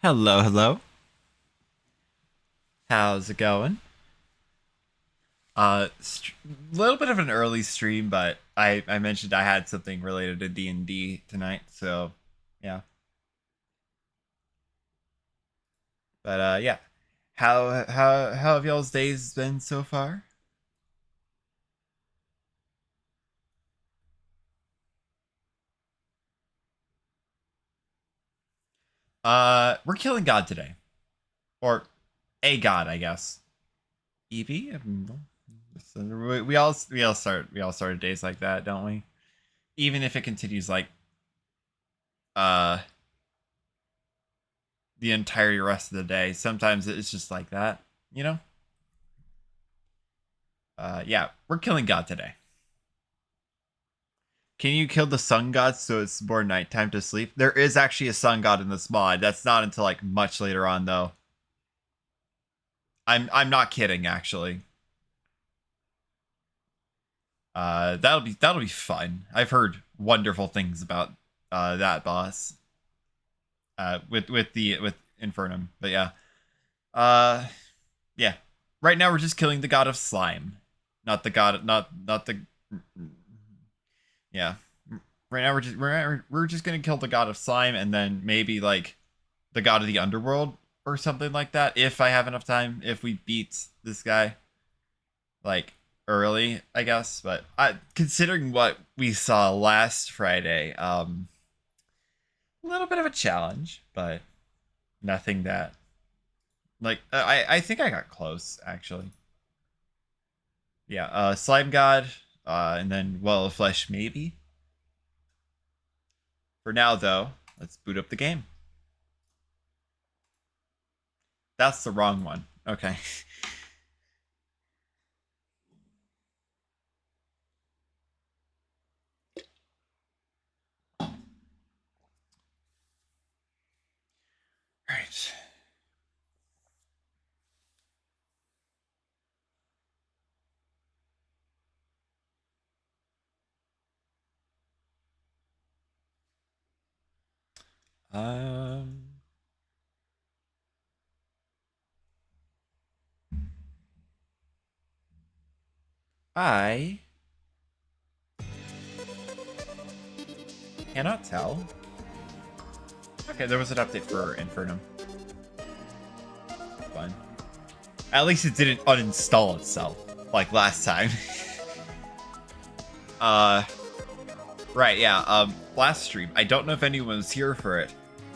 Hello, hello. How's it going? Little bit of an early stream, but I mentioned I had something related to D&D tonight, so yeah. But yeah. How have y'all's days been so far? We're killing God today. Or a god, I guess. EP? We all started days like that, don't we? Even if it continues like uh the entire rest of the day, sometimes it's just like that, you know? Yeah, we're killing God today. Can you kill the sun god so it's more nighttime to sleep? There is actually a sun god in this mod. That's not until like much later on though. I'm not kidding actually. That'll be fun. I've heard wonderful things about that boss. With Infernum. But yeah. Uh yeah. Right now we're just killing the god of slime. Not the god not the yeah. Right now we're just gonna kill the god of slime and then maybe like the god of the underworld or something like that if I have enough time. If we beat this guy like early, I guess. But considering what we saw last Friday, a little bit of a challenge, but nothing that like I think I got close actually. Yeah, slime god, and then well of flesh maybe. For now though, let's boot up the game. That's the wrong one. Okay. All right. Um, I cannot tell. Okay, there was an update for Infernum. Fun. At least it didn't uninstall itself like last time. uh, right, yeah. Last stream, I don't know if anyone was here for it.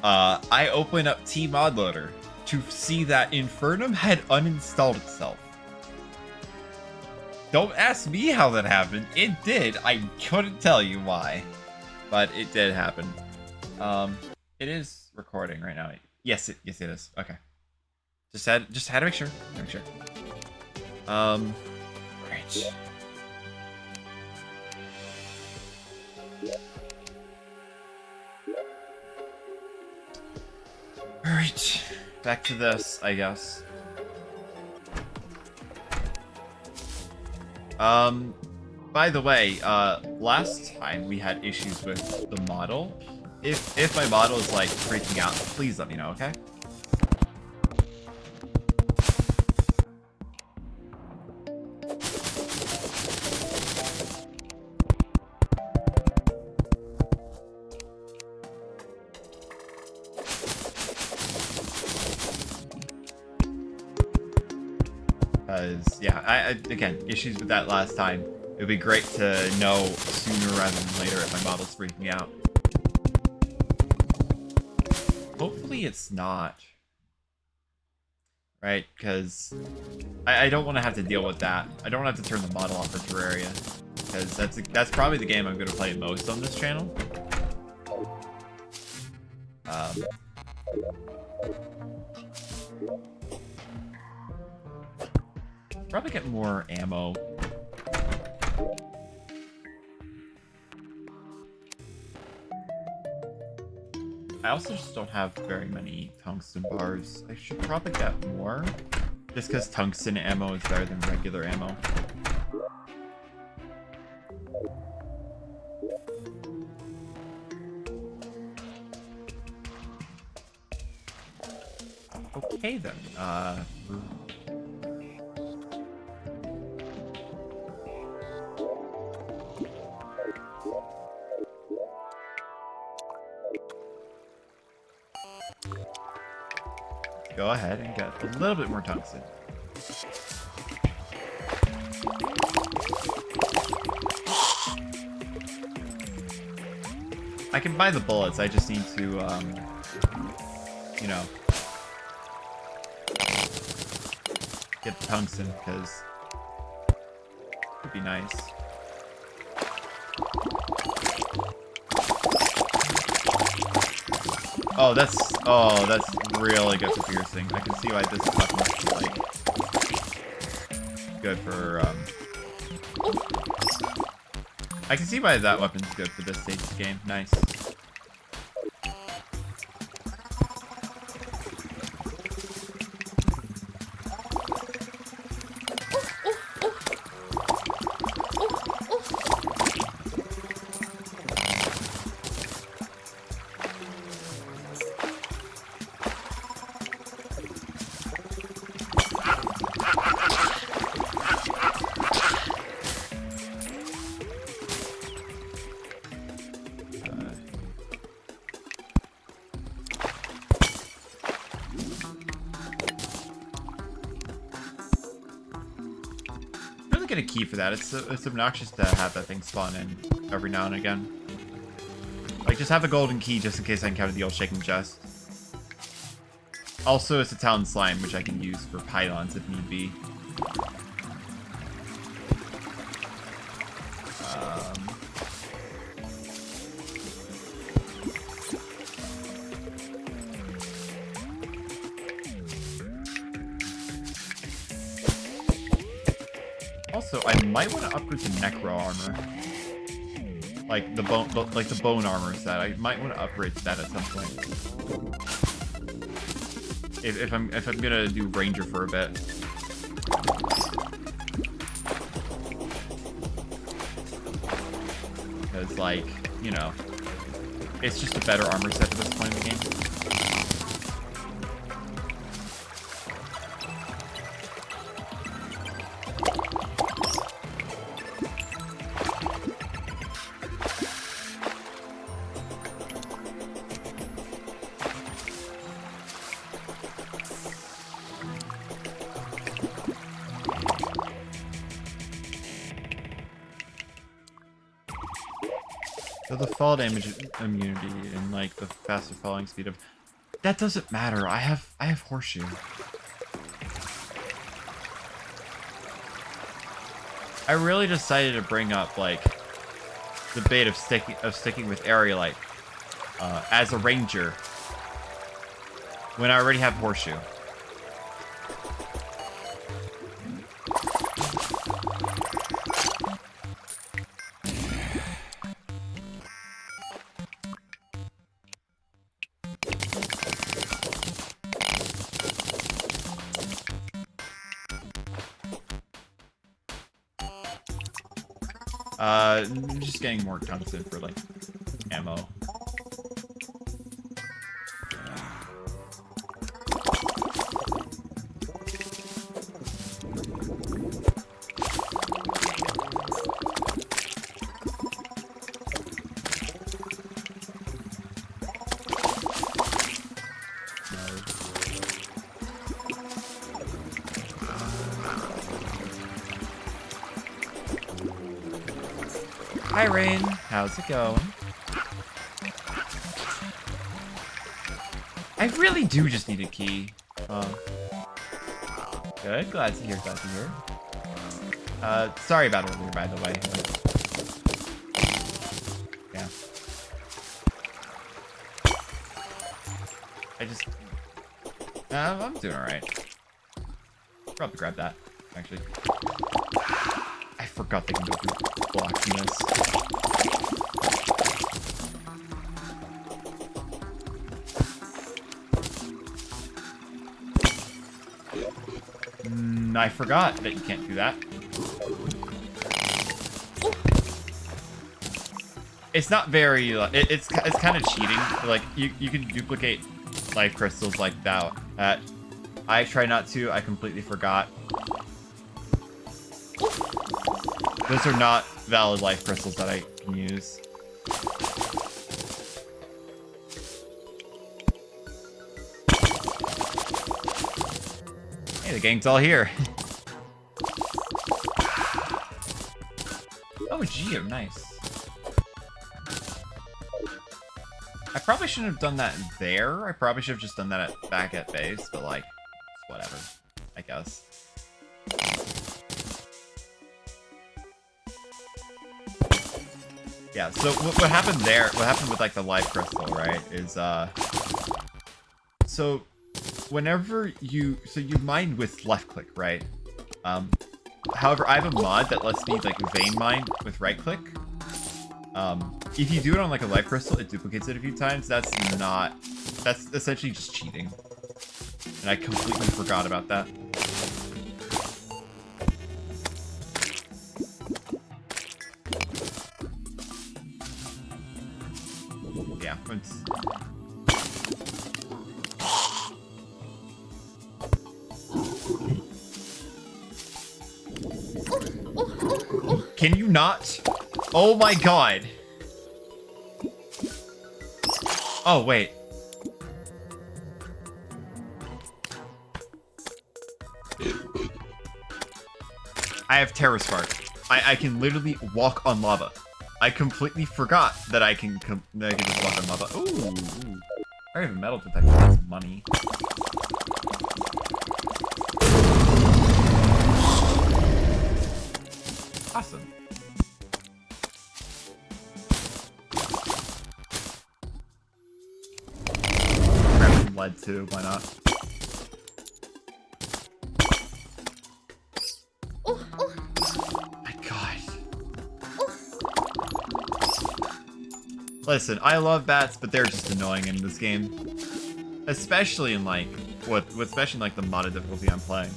I opened up Tmodloader to see that Infernum had uninstalled itself. Don't ask me how that happened. It did. I couldn't tell you why, but it did happen. It is recording right now. Yes it is. Okay. Just had to make sure. Make sure. Right. All right. Back to this, I guess. By the way, last time we had issues with the model. If my model is like freaking out, please let me know, okay? Because yeah, I again issues with that last time. It would be great to know sooner rather than later if my model's freaking out. Hopefully it's not. Right? Because I don't want to have to deal with that. I don't want to have to turn the model off for Terraria. Because that's probably the game I'm going to play most on this channel. Um, probably get more ammo. I also just don't have very many tungsten bars. I should probably get more. Just because tungsten ammo is better than regular ammo. Okay then. Go ahead and get a little bit more tungsten. I can buy the bullets, I just need to, you know, get the tungsten, because it would be nice. Oh, that's really good for piercing. I can see why this weapon is, like, good for, I can see why that weapon's good for this stage of the game. Nice. Get a key for that. It's obnoxious to have that thing spawn in every now and again. Like, just have a golden key just in case I encounter the old shaking chest. Also, it's a talon slime, which I can use for pylons if need be. Also, I might want to upgrade the necro armor, like the bone armor set. I might want to upgrade that at some point. If I'm gonna do ranger for a bit. Because, like, you know, it's just a better armor set at this point in the game. So the fall damage immunity and, like, the faster falling speed of... That doesn't matter. I have horseshoe. I really decided to bring up, like, the bait of sticking with aerolite as a ranger when I already have horseshoe. I'm just getting more tungsten for, like, ammo. Hi, Rain. How's it going? I really do just need a key. Good. Glad to hear. Glad to hear. Sorry about earlier, by the way. Yeah. I just... I'm doing alright. Probably grab that, actually. I forgot they can go through blocks in this. I forgot that you can't do that. It's not very... it's kind of cheating. Like, you can duplicate life crystals like that I try not to. I completely forgot. Those are not valid life crystals that I can use. Hey, the gang's all here. Oh, Geo, nice. I probably shouldn't have done that there. I probably should have just done that back at base, but like, whatever, I guess. Yeah, so what happened there, what happened with like the life crystal, right, is, so whenever you mine with left click, right? However, I have a mod that lets me like vein mine with right click. If you do it on like a life crystal, it duplicates it a few times. That's essentially just cheating. And I completely forgot about that. Yeah, Can you not? Oh my god. Oh, wait. I have Terror Spark. I can literally walk on lava. I completely forgot that I can just walk on lava. Ooh. I have a metal detector. That's money. Awesome. Grab some lead too, why not? My god. Listen, I love bats, but they're just annoying in this game. Especially in like especially in like the modded difficulty I'm playing.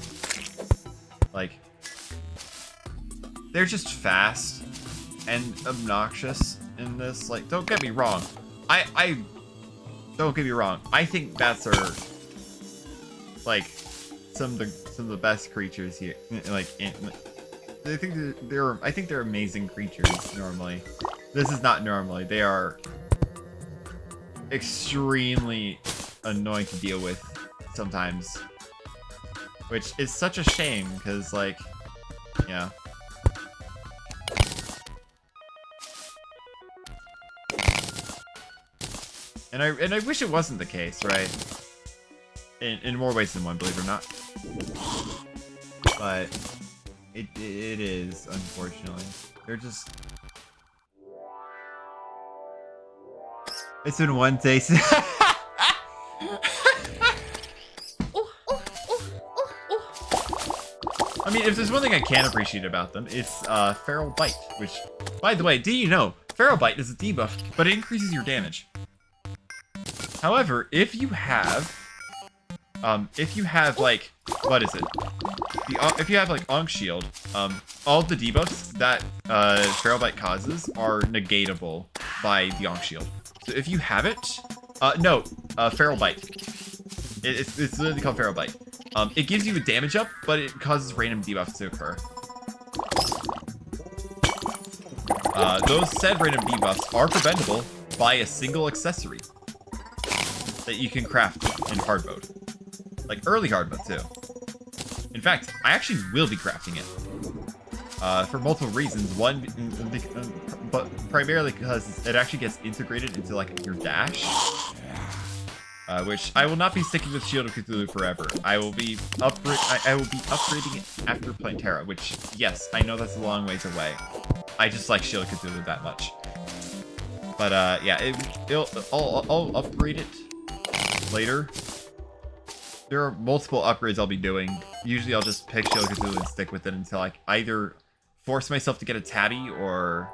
Like, they're just fast and obnoxious in this. Like, don't get me wrong. Don't get me wrong. I think bats are like some of the best creatures here. Like, I think they're amazing creatures normally. This is not normally. They are extremely annoying to deal with sometimes, which is such a shame because, like, yeah. And I wish it wasn't the case, right? In more ways than one, believe it or not. But it is, unfortunately. They're just. It's been one day since. I mean, if there's one thing I can appreciate about them, it's Feral Bite, which, by the way, do you know, Feral Bite is a debuff, but it increases your damage. However, if you have like, what is it? If you have like Ankh Shield, all the debuffs that Feral Bite causes are negatable by the Ankh Shield. So if you have it, Feral Bite. It's literally called Feral Bite. It gives you a damage up, but it causes random debuffs to occur. Those said random debuffs are preventable by a single accessory that you can craft in hard mode. Like early hard mode too. In fact, I actually will be crafting it. For multiple reasons. One, but primarily because it actually gets integrated into like your dash. Which I will not be sticking with Shield of Cthulhu forever. I will be upgrading it after playing Terra, which, yes, I know that's a long ways away. I just like Shield of Cthulhu that much. But yeah, I'll upgrade it later. There are multiple upgrades I'll be doing. Usually I'll just pick Shield of Cthulhu and stick with it until I either force myself to get a tabby or,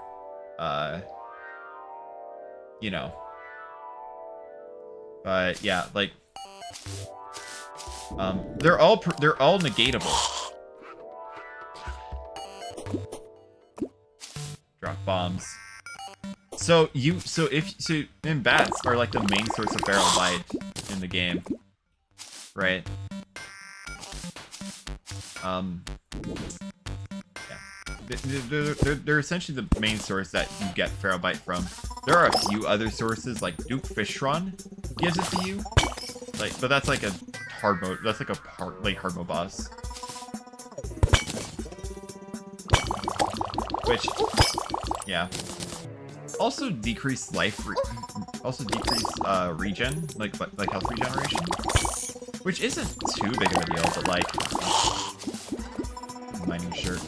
you know. But yeah, like, they're all negatable. Drop bombs. So and bats are like the main source of Feral Bite in the game, right? They're essentially the main source that you get Pharaoh Bite from. There are a few other sources, like Duke Fishron gives it to you. Like, but that's like a hard mode. That's like a late hard mode boss. Which, yeah. Also decrease life, also decrease regen, like health regeneration, which isn't too big of a deal, but like, my new shirt.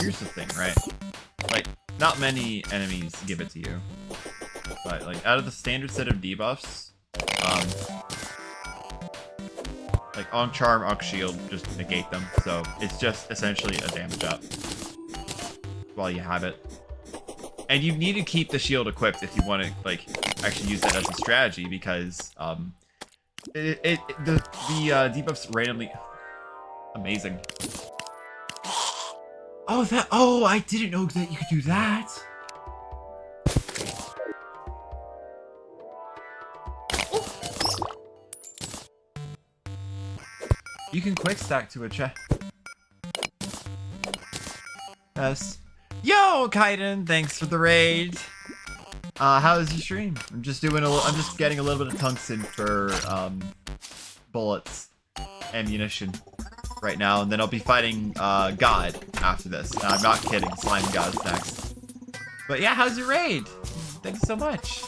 Here's the thing, right? Like, not many enemies give it to you, but like out of the standard set of debuffs, like on Charm, on Shield, just negate them. So it's just essentially a damage up while you have it. And you need to keep the shield equipped if you want to like actually use that as a strategy, because the debuffs randomly amazing. Oh, I didn't know that you could do that. You can quick stack to a chest. Yes. Yo, Kaiden, thanks for the raid. How is your stream? I'm just getting a little bit of tungsten for bullets, ammunition right now, and then I'll be fighting God after this. I'm not kidding. Slime God's next. But yeah, how's your raid? Thanks so much.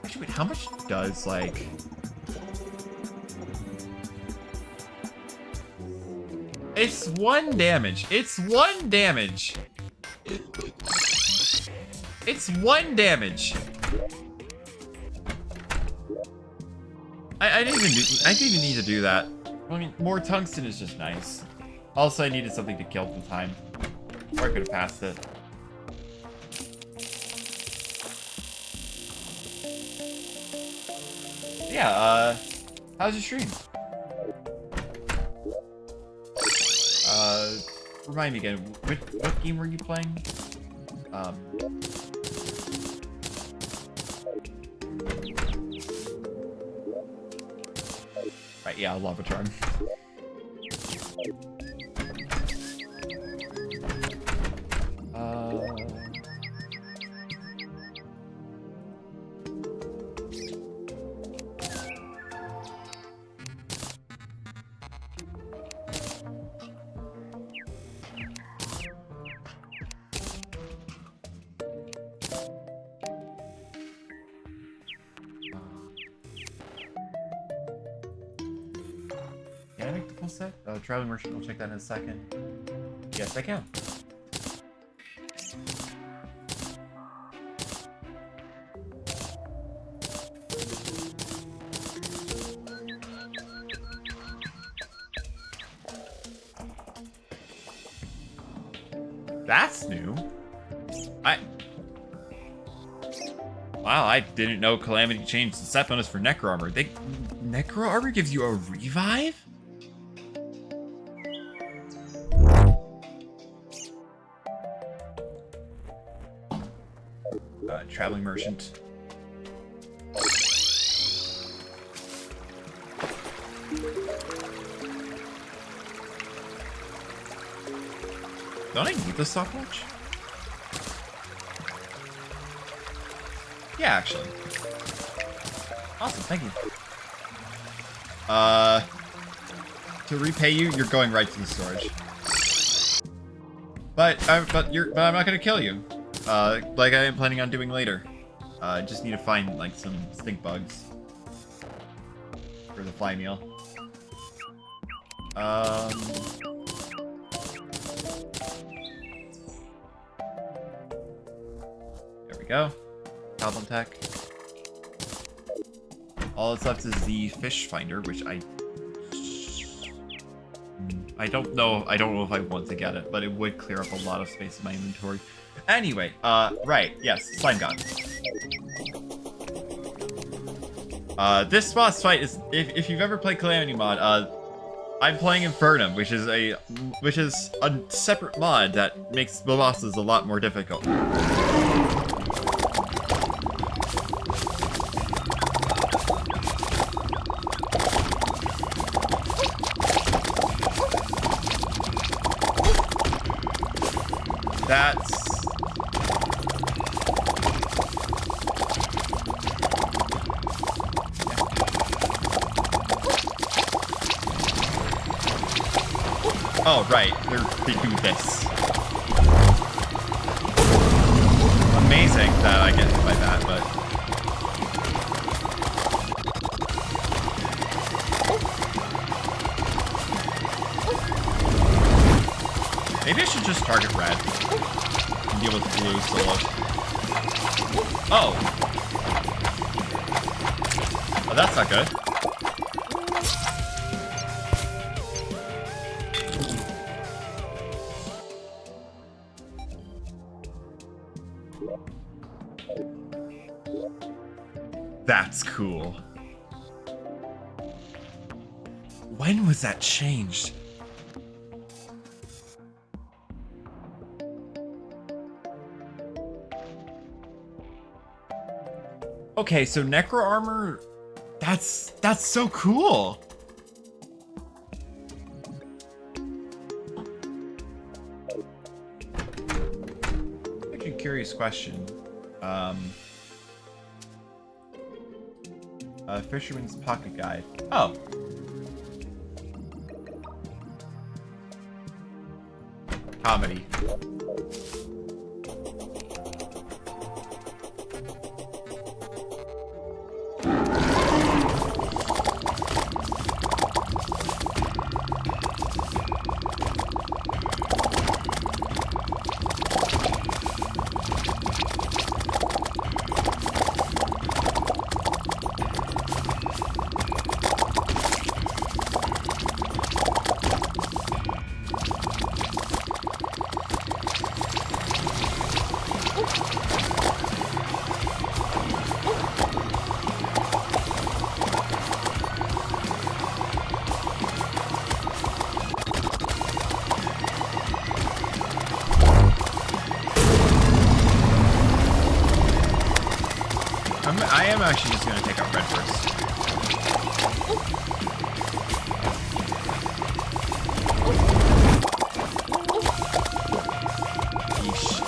Actually, wait, how much does like... It's 1 damage. It's 1 damage. It's 1 damage. I didn't even need to do that. I mean, more tungsten is just nice. Also, I needed something to kill the time, or I could have passed it. Yeah. How's your stream? Remind me again, what game were you playing? Right, yeah, Lava Charm. Can I make the full set? Traveling Merchant, we'll check that in a second. Yes, I can. That's new. Wow, I didn't know Calamity changed the set bonus for Necro Armor. Necro Armor gives you a revive? Traveling Merchant. Don't I need the stopwatch? Yeah, actually. Awesome, thank you. To repay you, you're going right to the storage. But I'm not gonna kill you. Like I am planning on doing later. I just need to find like some stink bugs for the fly meal. There we go. Goblin tech. All that's left is the fish finder, which I don't know. I don't know if I want to get it, but it would clear up a lot of space in my inventory. Anyway, right, yes, Slime God. This boss fight is, if you've ever played Calamity mod, I'm playing Infernum, which is a separate mod that makes the bosses a lot more difficult. That's... Oh, right. They do this. Amazing that I get hit by that, but... Maybe I should just target red and deal with blue solo. Oh! Oh, that's not good. That's cool. When was that changed? Okay, so Necro Armor, that's so cool. Actually, curious question. Fisherman's Pocket Guide. Oh. Comedy. I am actually just going to take out red first. Yeesh.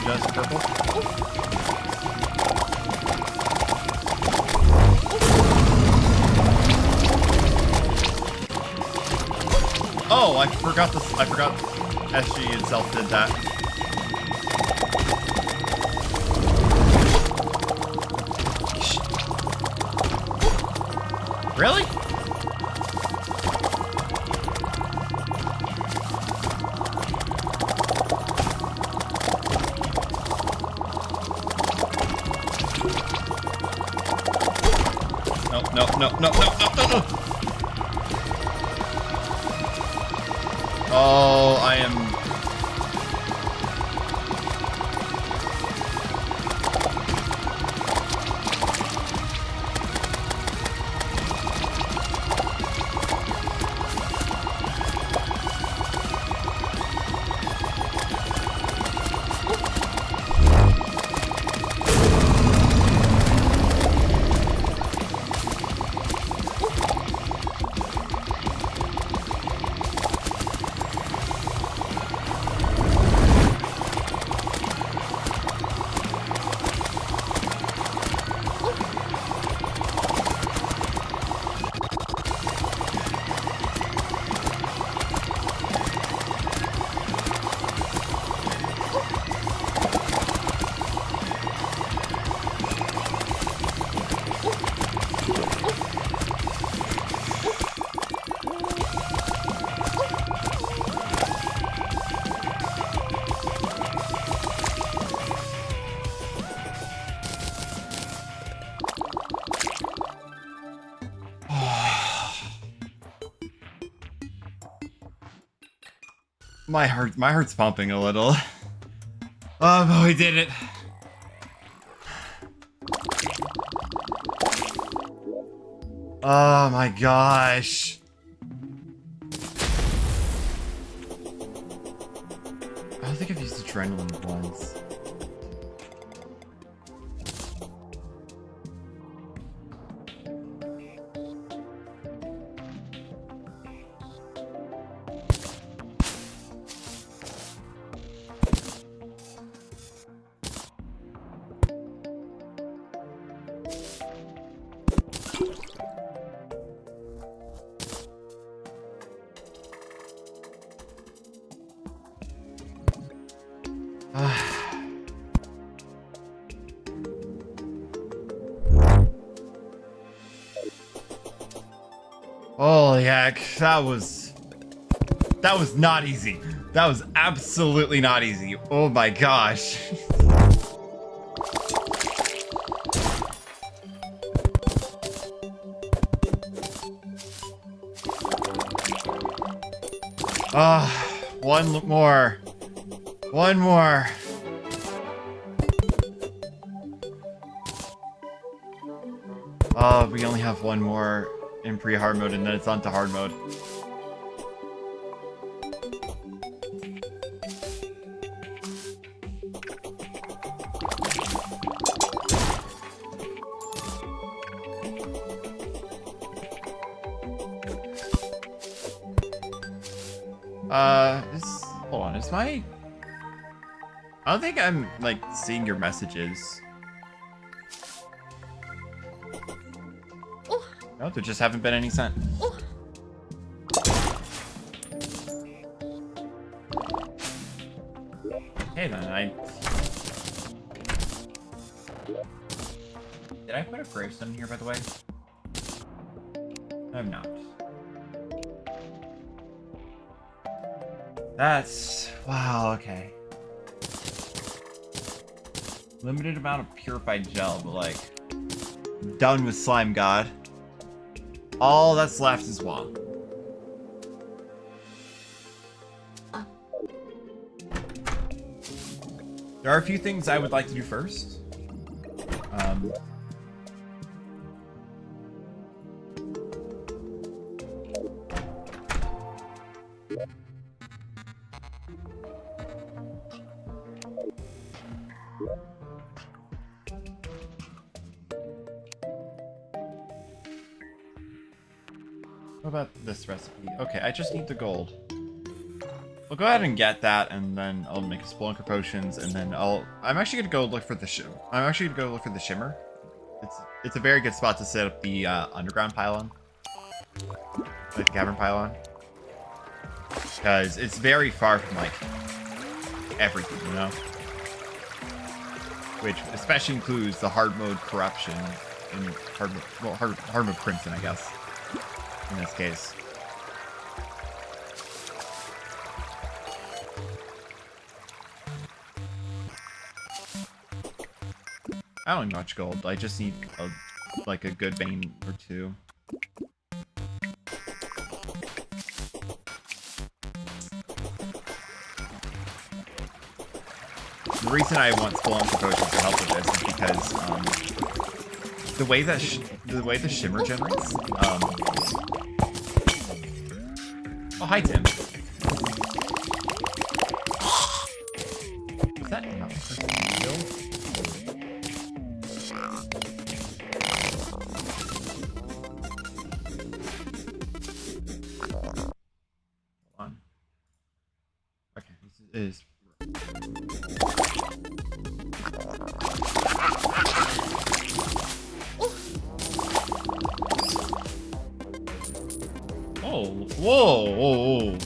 Just purple. Oh, I forgot this. I forgot SG itself did that. Really? No. Oh, I am... My heart's pumping a little. Oh, but we did it. Oh my gosh. I don't think I've used adrenaline once. Holy heck, that was not easy. That was absolutely not easy. Oh my gosh. One more. One more. We only have one more in pre-hard mode, and then it's on to hard mode. Hold on, is my... I don't think I'm, like, seeing your messages. No, there just haven't been any sent. Hey then, Did I put a gravestone here, by the way? I'm not. That's... wow, okay. Limited amount of purified gel, but like... done with Slime God. All that's left is Wong. There are a few things I would like to do first. What about this recipe? Okay, I just need the gold. I'll go ahead and get that, and then I'll make Spelunker potions, and then I'm actually gonna go look for the shimmer. It's a very good spot to set up the underground pylon, like the cavern pylon, because it's very far from like everything, you know. Which especially includes the hard mode corruption and hard mode crimson, I guess. In this case. I don't need much gold. I just need like a good vein or two. The reason I want Spelunker potions to help with this is because the way the shimmer generates. Oh, hi, Tim. Is that not real? Hold on. Okay, this is... Oh, whoa, whoa, whoa.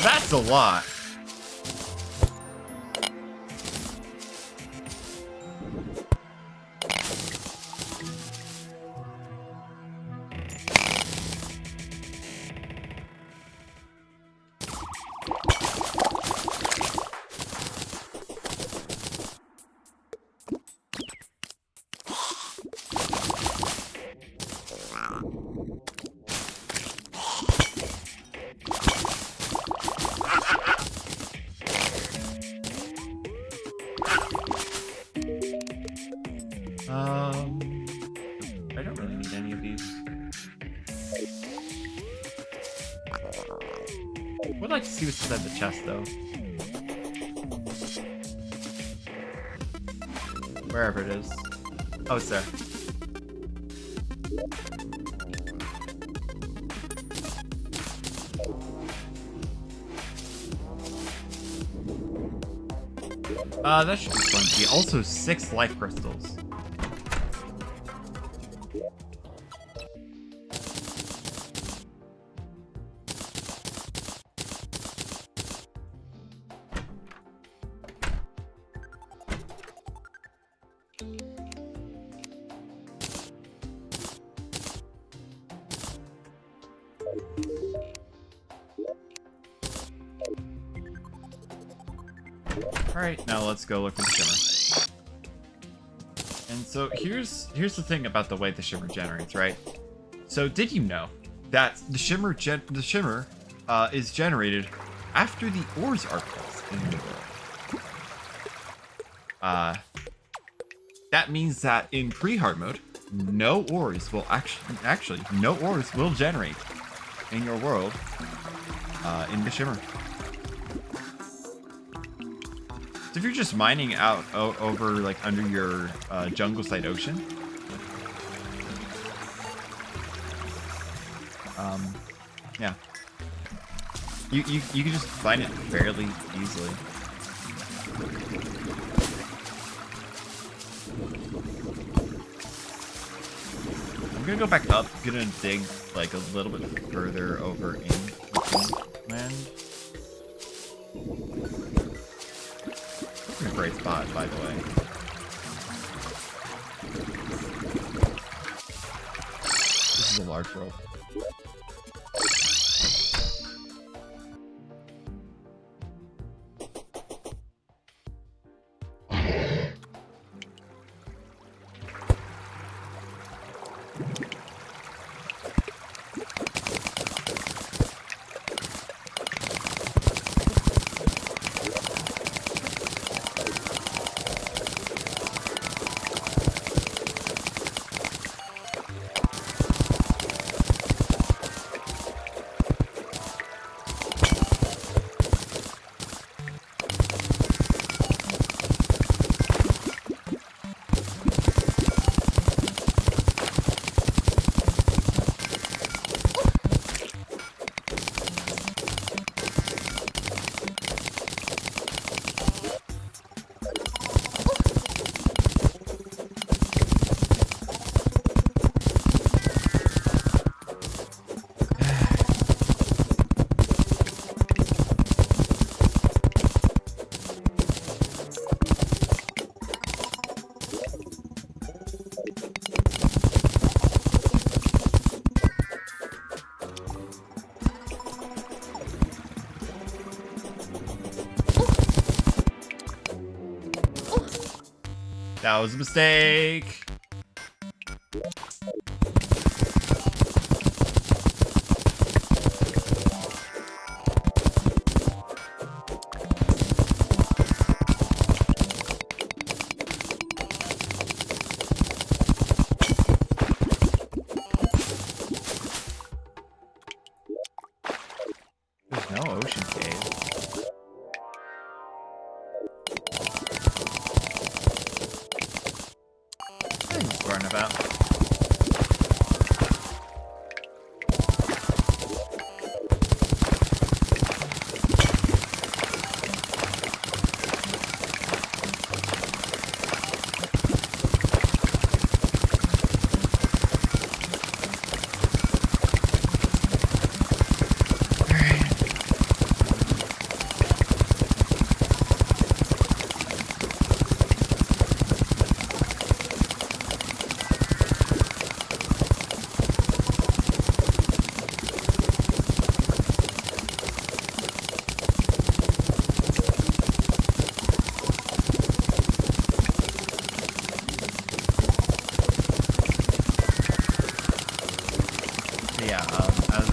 That's a lot. I don't really need any of these. Would like to see what's inside the chest, though. Wherever it is. Oh, it's there. That should be plenty. Also, 6 life crystals. Alright, now let's go look for the shimmer. And so here's the thing about the way the shimmer generates, right? So did you know that the shimmer is generated after the ores are placed in the world? That means that in pre-hard mode, no ores will actually no ores will generate in your world in the shimmer. So if you're just mining out over like under your jungle site ocean, yeah, you can just find it fairly easily. I'm gonna go back up. I'm gonna dig like a little bit further over in land. A great spot, by the way. This is a large world. That was a mistake. There's no ocean cave. Run about.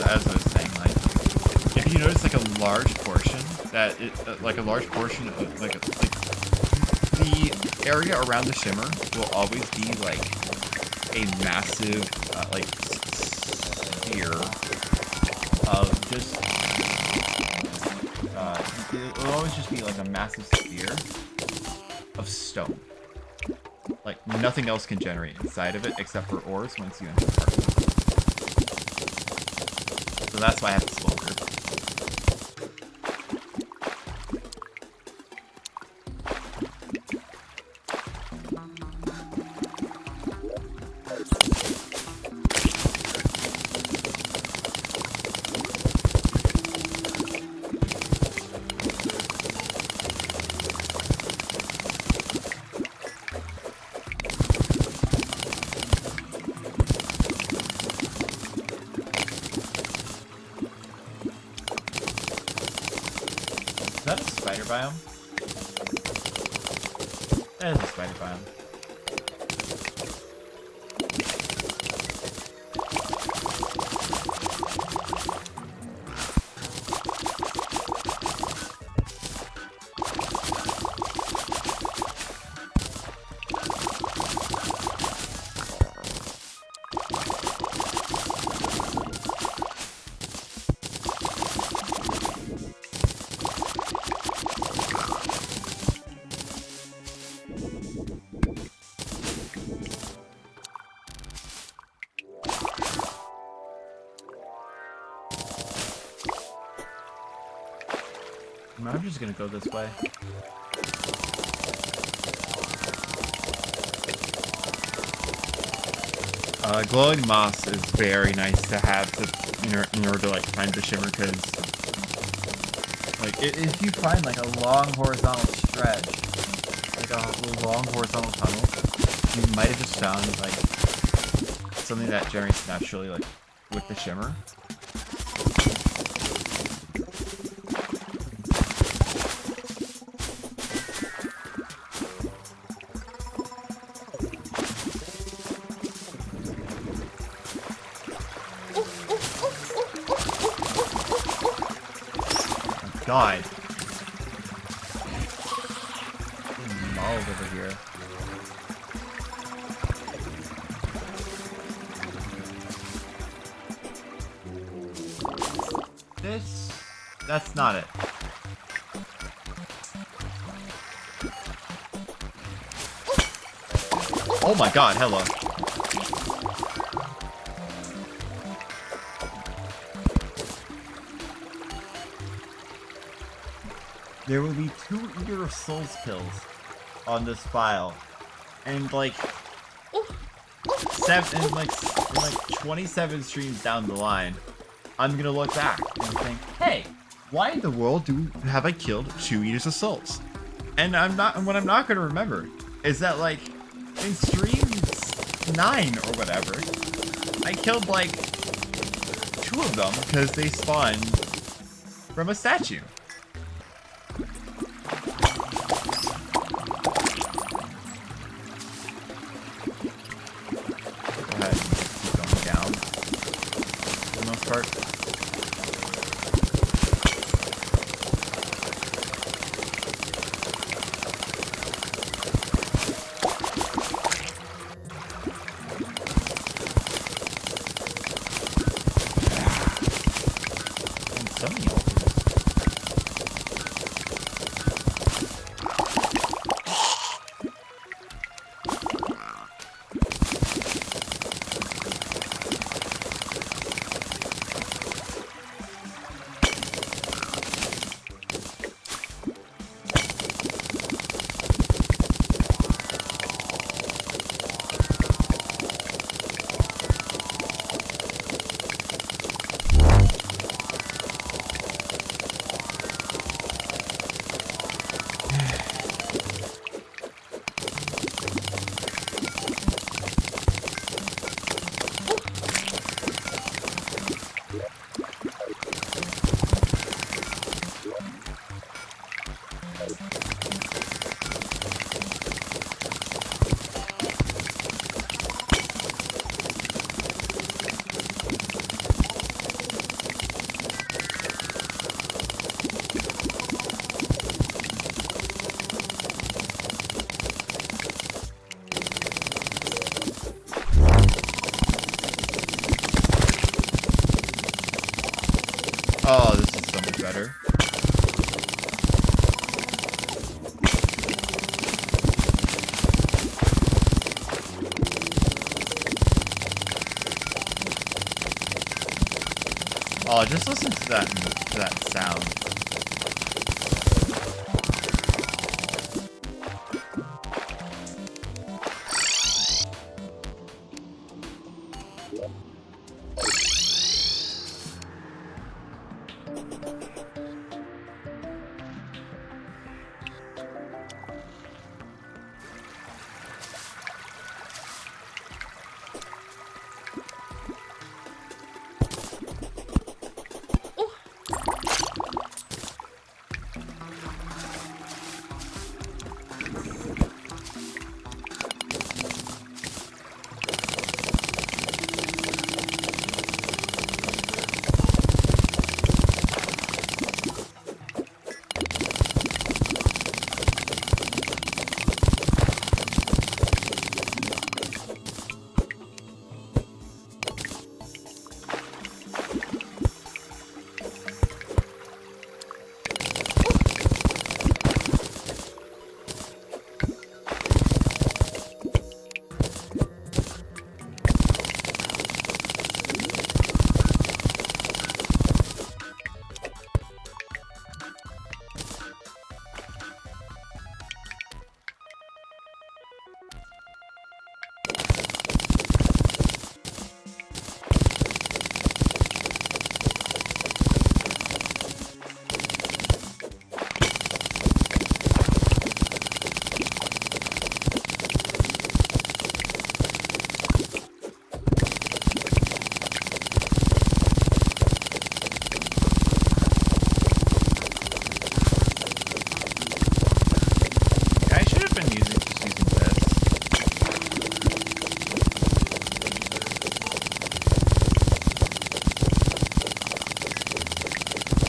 As I was saying, like, if you notice, like, a large portion that it, like a large portion of, like the area around the shimmer will always be like a massive like sphere of just it'll always just be like a massive sphere of stone. Like nothing else can generate inside of it except for ores once you enter the park. So that's why I have to slow through. Is that a spider biome? That is a spider biome. I'm just gonna go this way. Glowing moss is very nice to have in order to like find the shimmer, because like if you find like a long horizontal stretch, like a long horizontal tunnel, you might have just found like something that generates naturally like with the shimmer. God. I'm mauled over here. That's not it. Oh my god, hello. There will be 2 Eater of Souls pills on this file, and like 27 streams down the line, I'm gonna look back and think, hey, why in the world have I killed 2 Eaters of Souls? And what I'm not gonna remember is that like in stream 9 or whatever, I killed like 2 of them because they spawned from a statue. Part. And so many ultimates. Oh, just listen to that sound.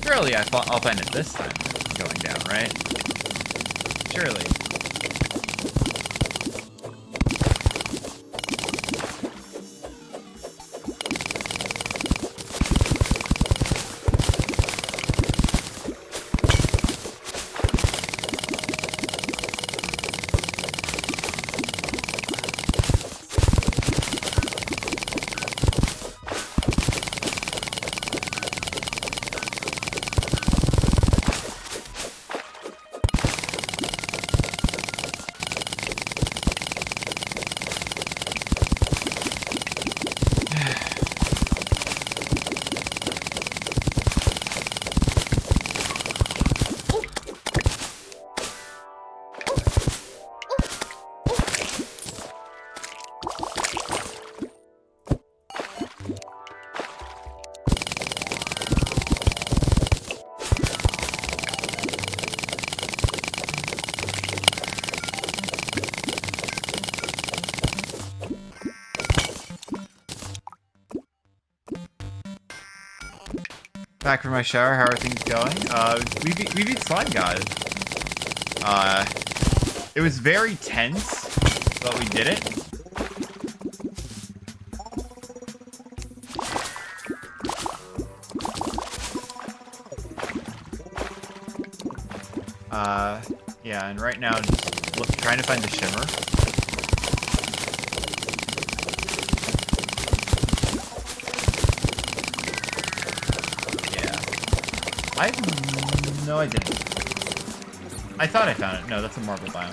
Surely I'll find it this time going down, right? Surely. Back from my shower, how are things going? We beat Slime God. It was very tense, but we did it. Yeah, and right now, just trying to find the shimmer. No, I didn't. I thought I found it. No, that's a marble biome.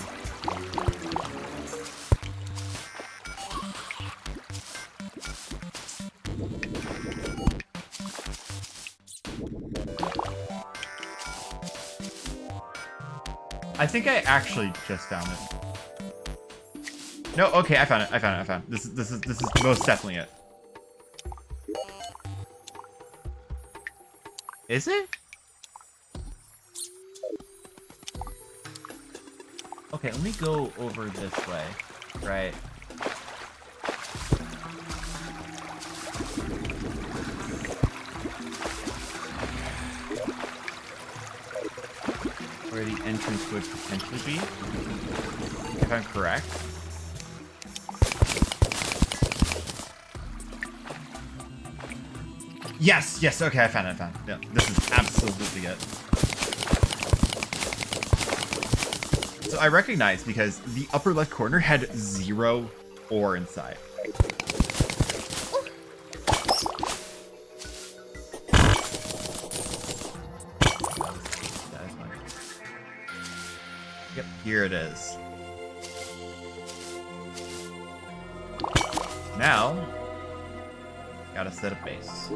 I think I actually just found it. No, okay, I found it. This is most definitely it. Is it? Okay, let me go over this way, right? Where the entrance would potentially be, if I'm correct. Yes, okay, I found it. Yeah, this is absolutely it. So I recognize because the upper left corner had 0 ore inside. Here it is. Now, gotta set a base.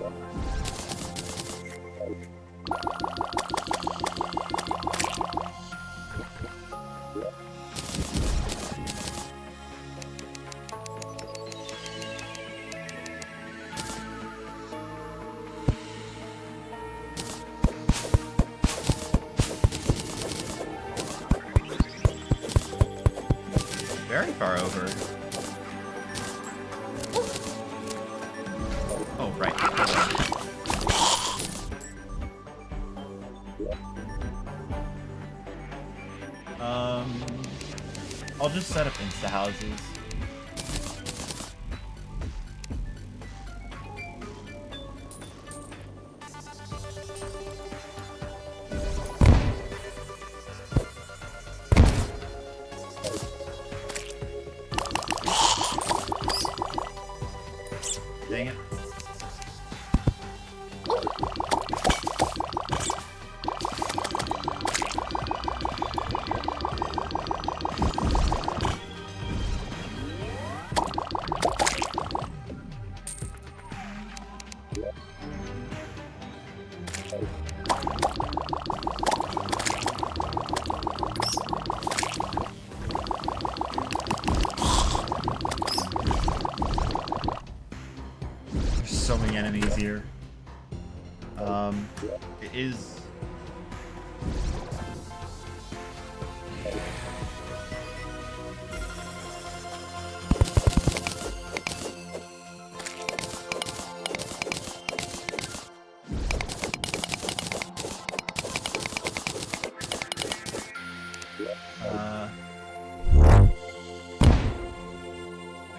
Very far over. Oh, right. I'll just set up insta houses. Dang it. So many enemies here. It is.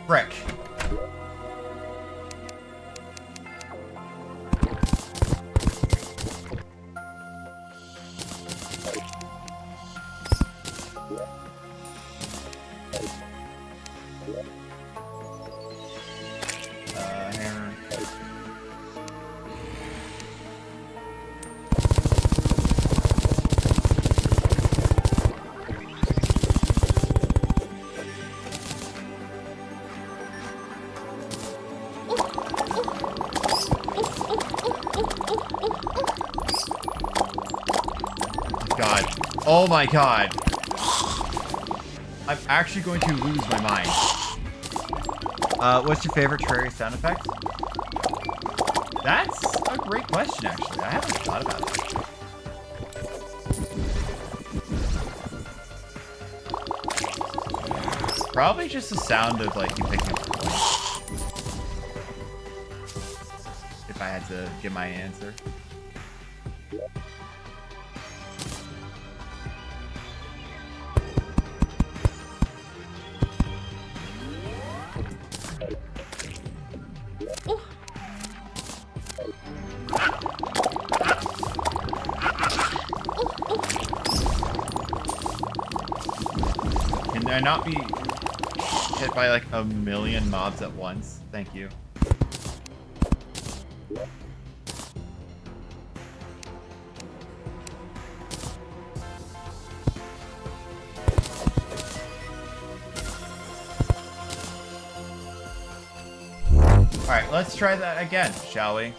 Frick. Hammer. God. Oh my god. I'm actually going to lose my mind. What's your favorite Terraria sound effect? That's a great question, actually. I haven't thought about it. Probably just the sound of, like, you picking up the point. If I had to give my answer. Can I not be hit by like a million mobs at once? Thank you. Alright, let's try that again, shall we?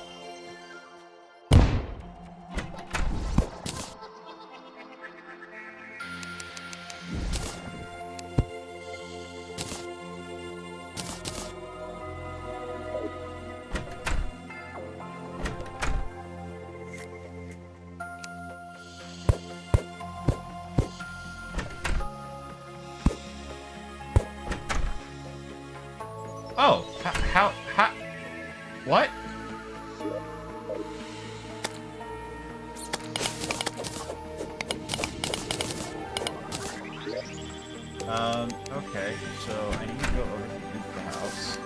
Oh, how, what? Okay, so I need to go over into the house.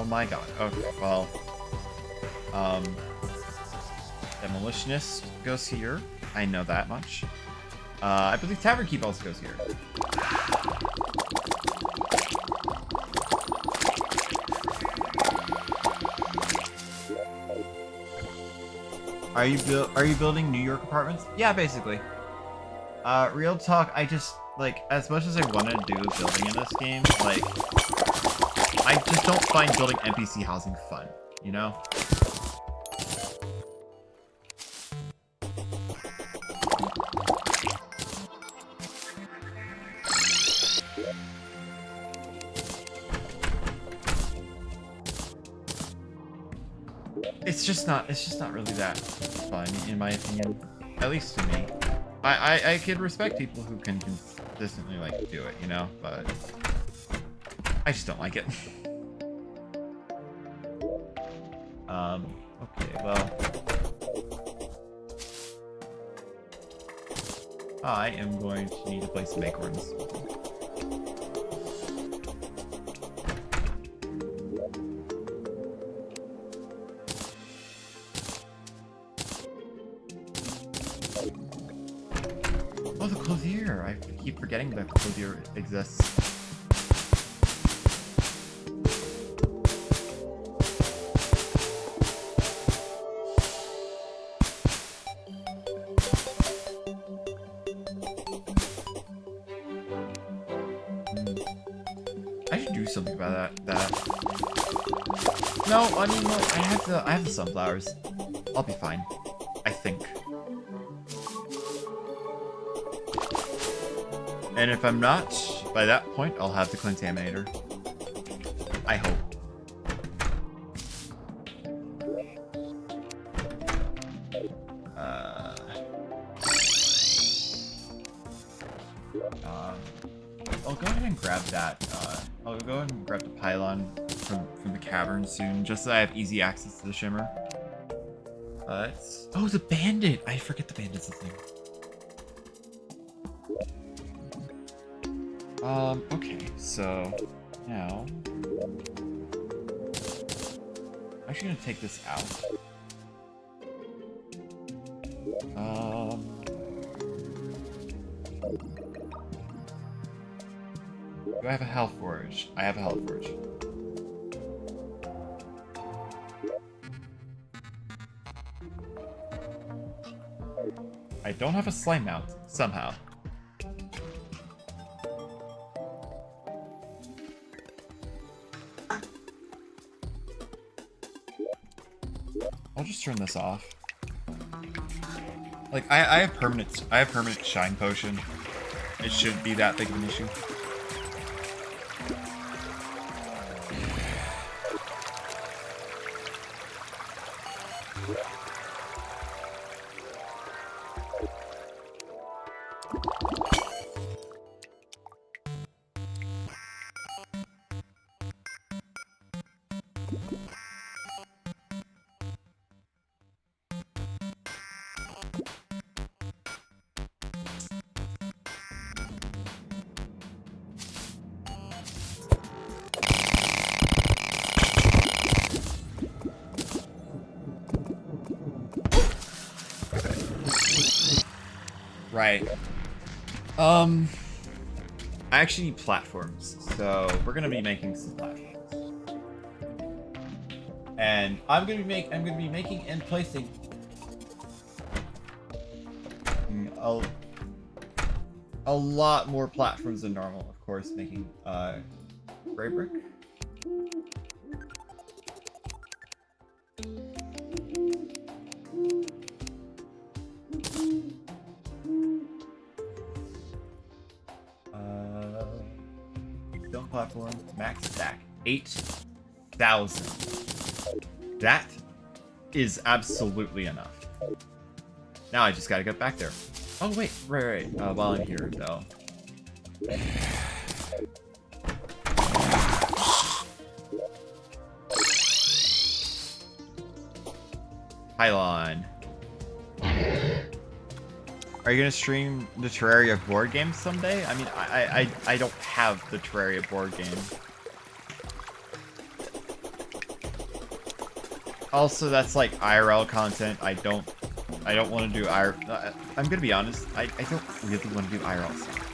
my god. Okay, well. Demolitionist goes here. I know that much. I believe Tavern Keep also goes here. Are you building New York apartments? Yeah, basically. Real talk, I just, like, as much as I want to do building in this game, like, I just don't find building NPC housing fun, you know? It's just not really that fun, in my opinion. At least to me. I can respect people who can consistently, like, do it, you know? But I just don't like it. Okay, well. I am going to need to place some acorns. Oh, the clothier! I keep forgetting the clothier exists. I should do something about that. No, I mean, look, I have the sunflowers. I'll be fine. I think. And if I'm not, by that point, I'll have the contaminator. I hope. I'll go ahead and grab that. I'll go ahead and grab the pylon from the cavern soon, just so I have easy access to the shimmer. Oh, the bandit! I forget the bandit's a thing. Okay, so now I'm actually gonna take this out. Do I have a health forge? I have a health forge. I don't have a slime mount, somehow. I'll just turn this off. Like, I have permanent shine potion. It shouldn't be that big of an issue. Right. I actually need platforms, so we're gonna be making some platforms. And I'm gonna be making and placing a lot more platforms than normal, of course, making gray brick. Platform max stack 8,000. That is absolutely enough. Now I just gotta get back there. Oh wait, right. While I'm here though. Pylon. Are you gonna stream the Terraria board game someday? I mean, I don't have the Terraria board game. Also, that's like IRL content. I don't want to do IRL. I'm gonna be honest. I don't really want to do IRL stuff.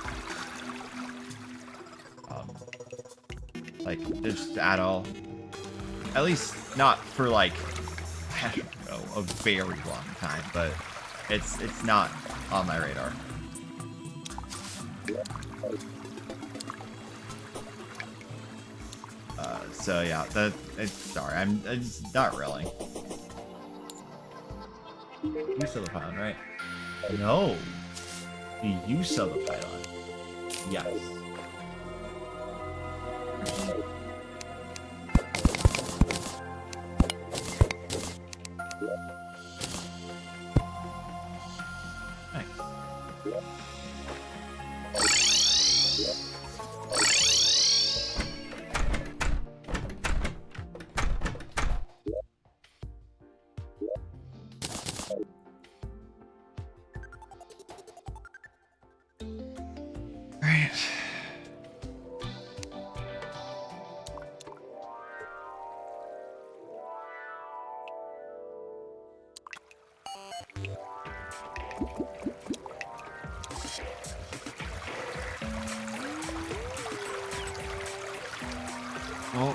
Like just at all. At least not for like I don't know, a very long time. But it's not on my radar. So yeah, sorry, it's not really. You sell the pylon, right? No. You sell the pylon. Yes. Well,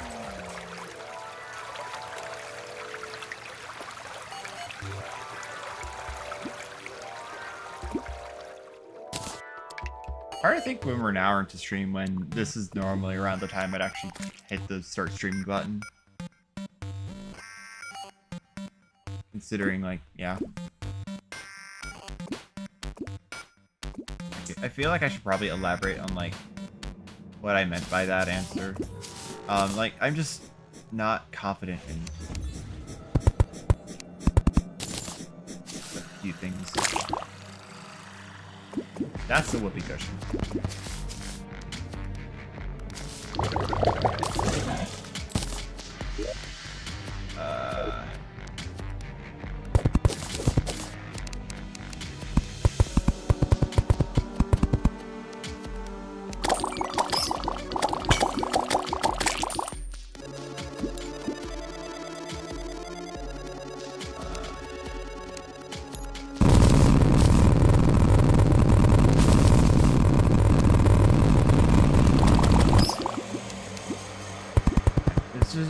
hard to think when we're an hour into stream when this is normally around the time I'd actually hit the start streaming button. Considering, like, yeah. I feel like I should probably elaborate on, like, what I meant by that answer. Like, I'm just not confident in a few things. That's the whoopee cushion.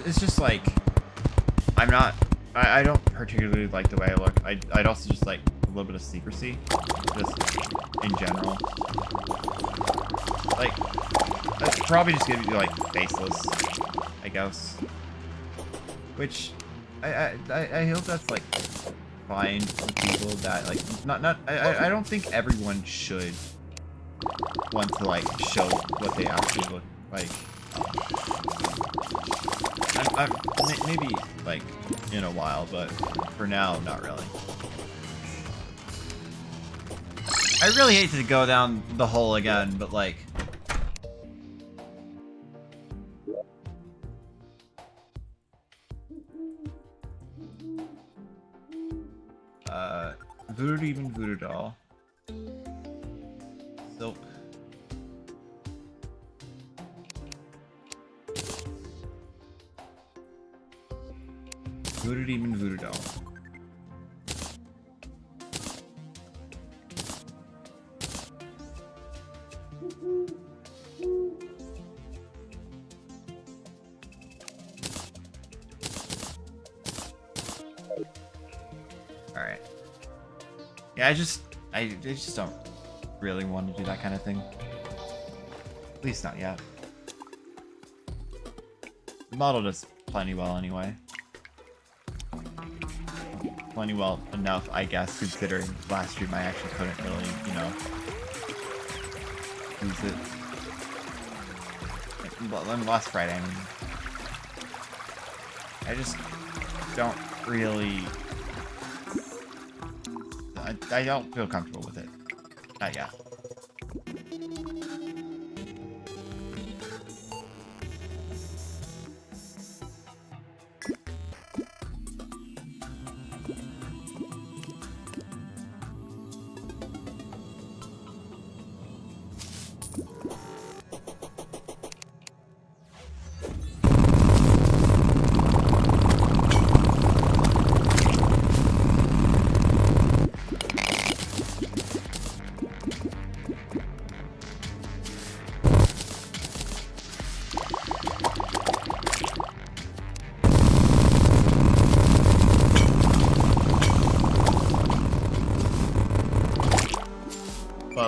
It's just like, I don't particularly like the way I look. I'd also just like a little bit of secrecy, just in general. Like, that's probably just gonna be like faceless, I guess. Which, I hope that's like fine for people that like, I don't think everyone should want to like show what they actually look like. Maybe, like, in a while, but for now, not really. I really hate to go down the hole again, but, like... Voodoo Demon, Voodoo Doll. Silk. Voodoo Demon, Voodoo Doll. Alright. Yeah, I just don't really want to do that kind of thing. At least not yet. The model does plenty well anyway. Plenty well enough, I guess, considering last stream I actually couldn't really, you know, use it. Well, last Friday, I mean. I just don't really... I don't feel comfortable with it. Not yet.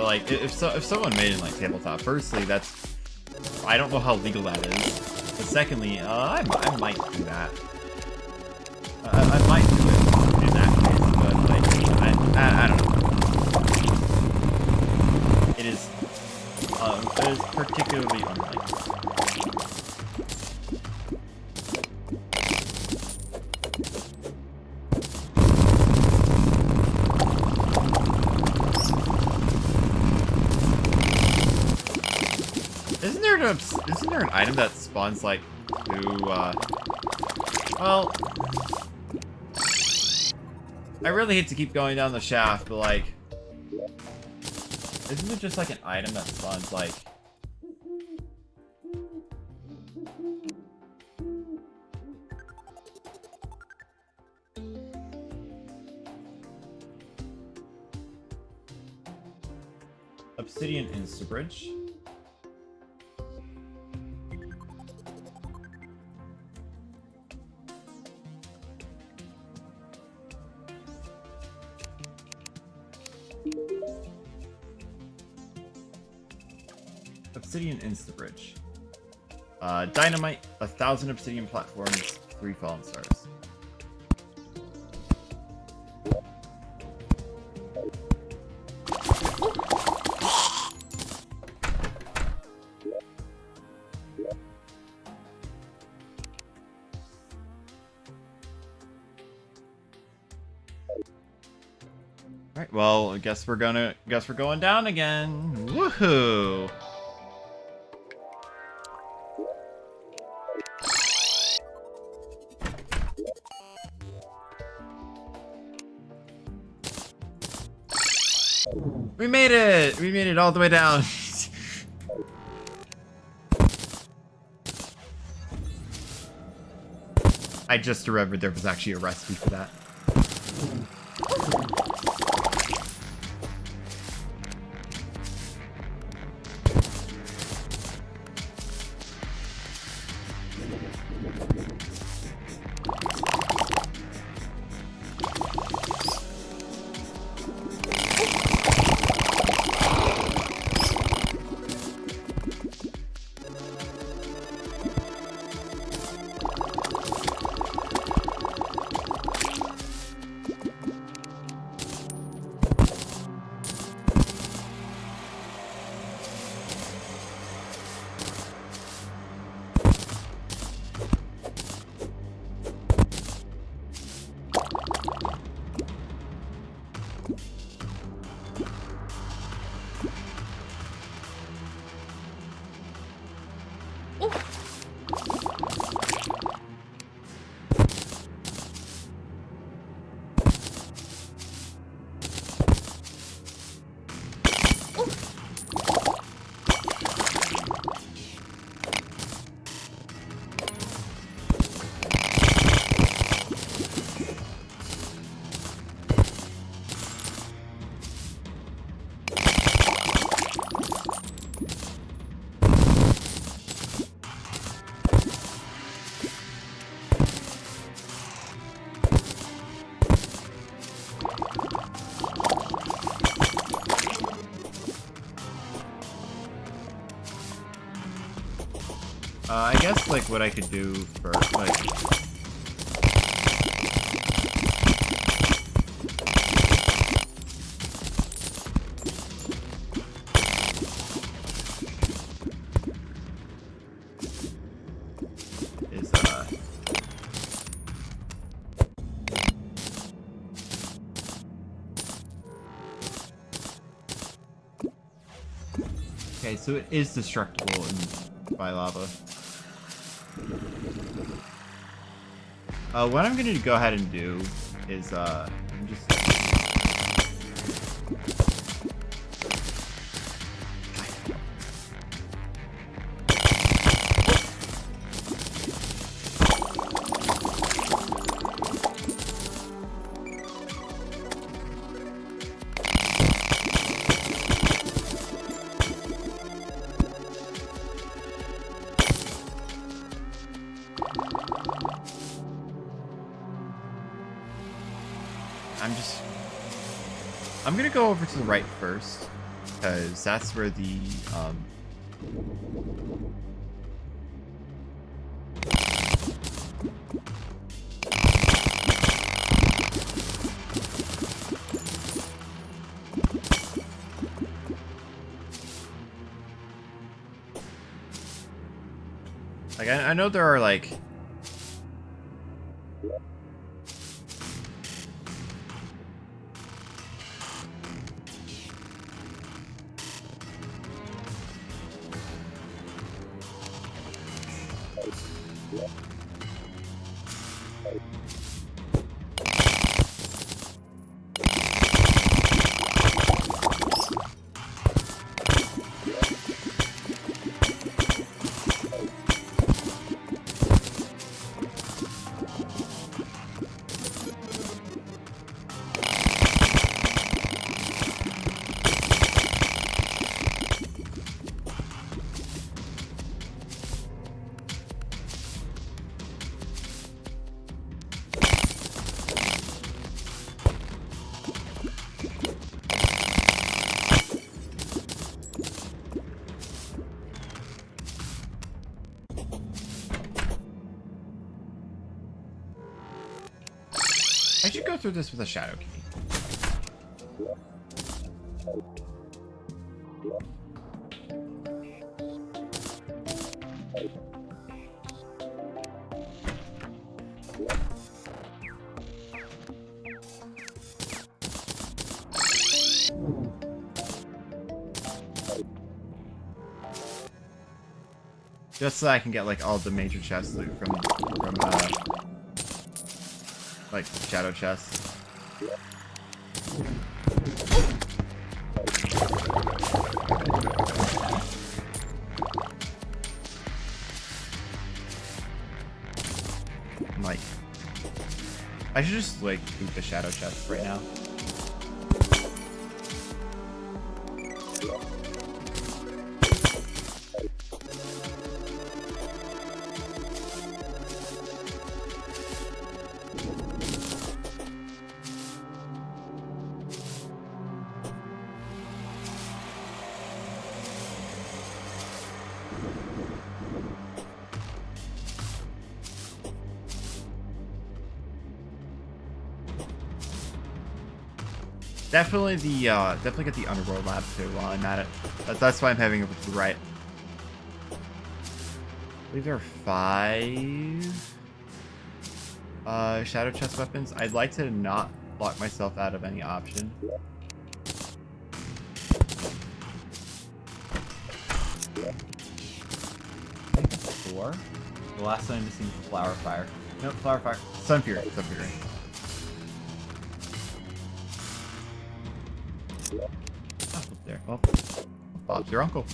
but like if someone made it in like tabletop, firstly, I don't know how legal that is. But secondly, I might do that. I might do it in that case, but like I don't know. It is particularly unlikely. Isn't there an item that spawns like well, I really hate to keep going down the shaft, but like, isn't there just like an item that spawns like obsidian instabridge? Obsidian instabridge. Dynamite, 1,000 obsidian platforms, 3 fallen stars. Alright, well, I guess we're going down again. Woohoo! We made it! We made it all the way down. I just remembered there was actually a recipe for that. I guess, like, what I could do for, like... Okay, so it is destructible by lava. What I'm gonna go ahead and do is, I'm just... I'm gonna go over to the right first. because that's where the like I know there are like I should go through this with a shadow key. Just so I can get like all the major chest loot from like shadow chests. I'm like, I should just like loot the shadow chest right now. Definitely get the underworld lab too while I'm at it. That's why I'm having it with the right. I believe there are 5 shadow chest weapons. I'd like to not block myself out of any option. I think that's 4. The last one I'm missing is Flower Fire. No, Flower Fire. Sun Fury. Sun Fury. Oh, there. Well, Bob's your uncle.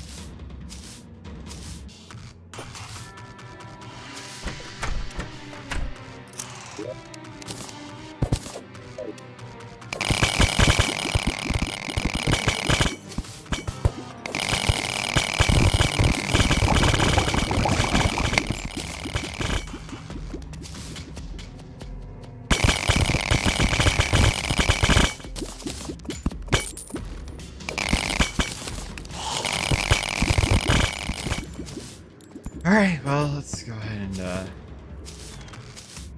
Alright, well, let's go ahead and go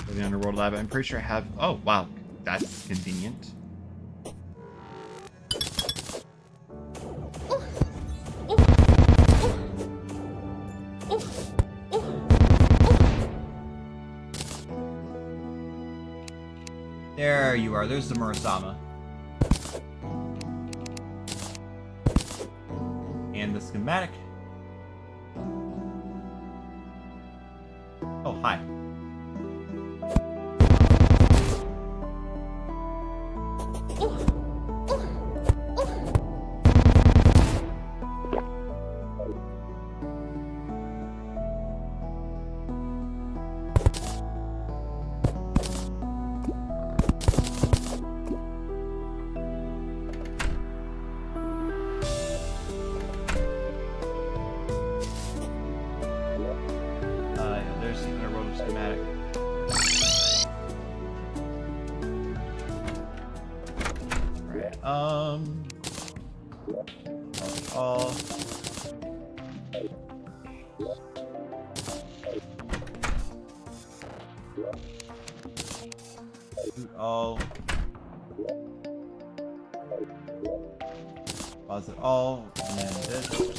to the underworld lab. I'm pretty sure I have... Oh, wow. That's convenient. There you are. There's the Murasama. And the schematic. Oh, hi. There's even a rotor schematic. Right. all. Loot all. Deposit all, and then this.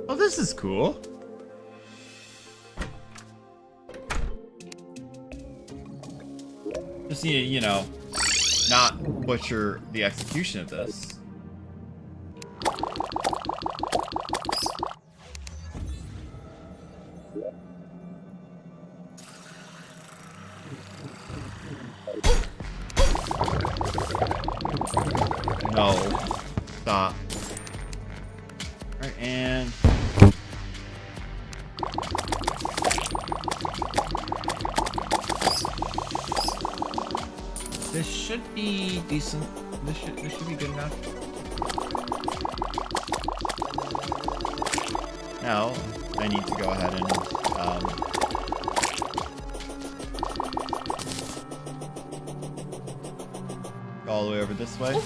Oh, this is cool. Just need to, you know, not butcher the execution of this. No. Stop. Alright, and... this should be decent. This should be good enough. Now, I need to go ahead and go all the way over this way.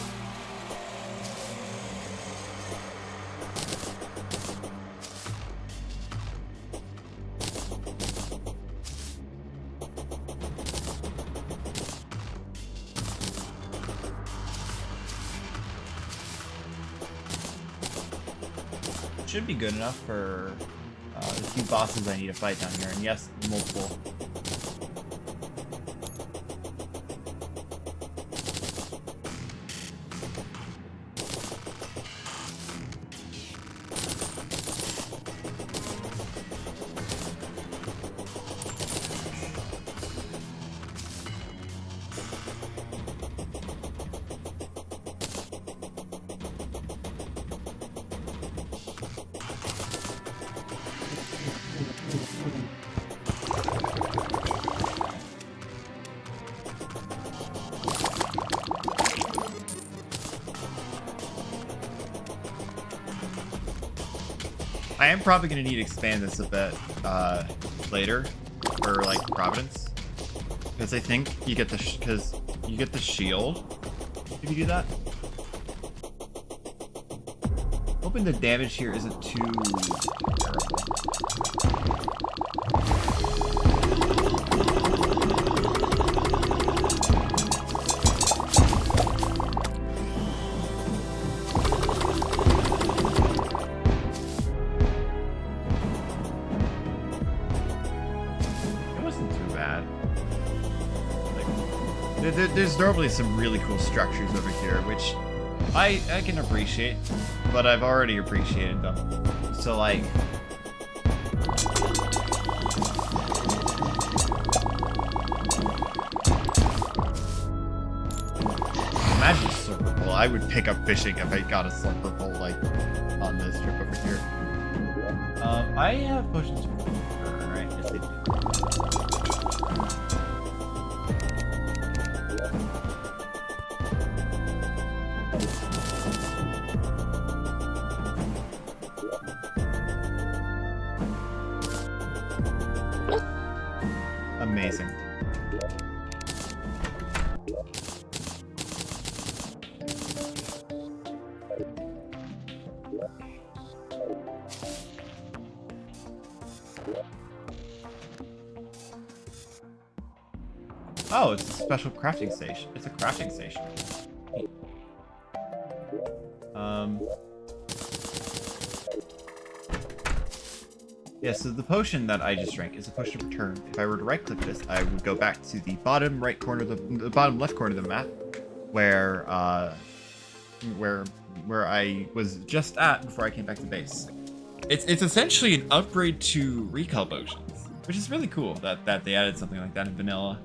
Should be good enough for the few bosses I need to fight down here, and yes, multiple. I am probably going to need to expand this a bit later for like Providence, because I think you get the shield if you do that. Hoping the damage here isn't too terrible. bad. Like, there's normally some really cool structures over here, which I can appreciate, but I've already appreciated them. So like, imagine a silver pole. I would pick up fishing if I got a silver pole like on this trip over here. I have potions for right? Yes, I do. Amazing. Oh, it's a special crafting station. It's a crafting station. Yeah, so the potion that I just drank is a potion of return. If I were to right-click this, I would go back to the bottom right corner, the bottom left corner of the map, where I was just at before I came back to base. It's essentially an upgrade to recall potions, which is really cool that they added something like that in vanilla.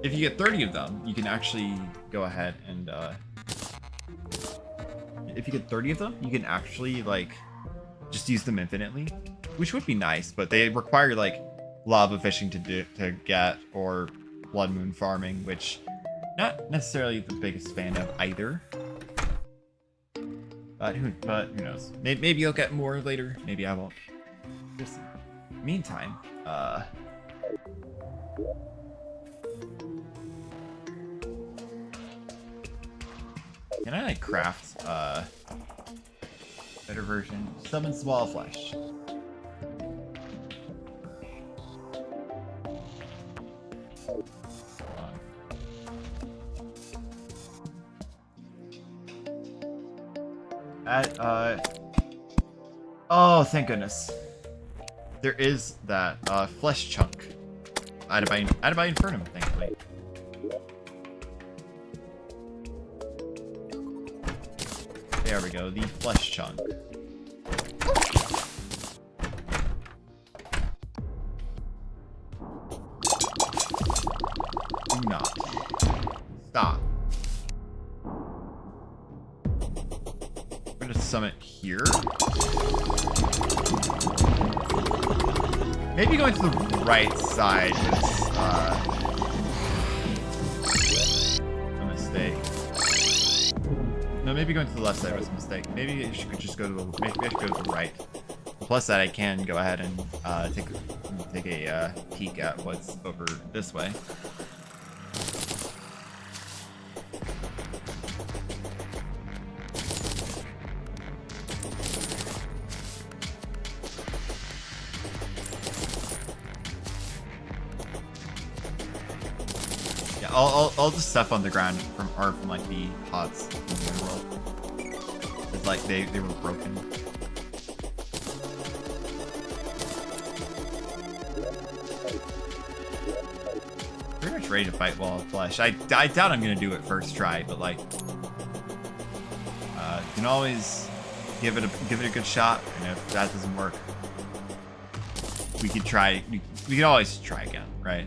If you get 30 of them, you can actually go ahead and if you get 30 of them, you can actually like just use them infinitely, which would be nice, but they require like lava fishing to get, or blood moon farming, which not necessarily the biggest fan of either. But who knows? Maybe I'll get more later. Maybe I won't. Just meantime, can I like craft better version? Summon small flesh. Oh, thank goodness. There is that flesh chunk. Added by Infernum, thankfully. There we go, the flesh chunk. Do not. Stop. I'm gonna summon it here. Maybe going to the right side is a mistake. No, maybe going to the left side was a mistake. Maybe I should just go to the right. Plus that I can go ahead and take a peek at what's over this way. Yeah, I'll just step on the ground from like the pots in the world. It's like they were broken. Pretty much ready to fight Wall of Flesh. I doubt I'm gonna do it first try, but like, you can always give it a good shot, and if that doesn't work, we could try. We could always try again, right?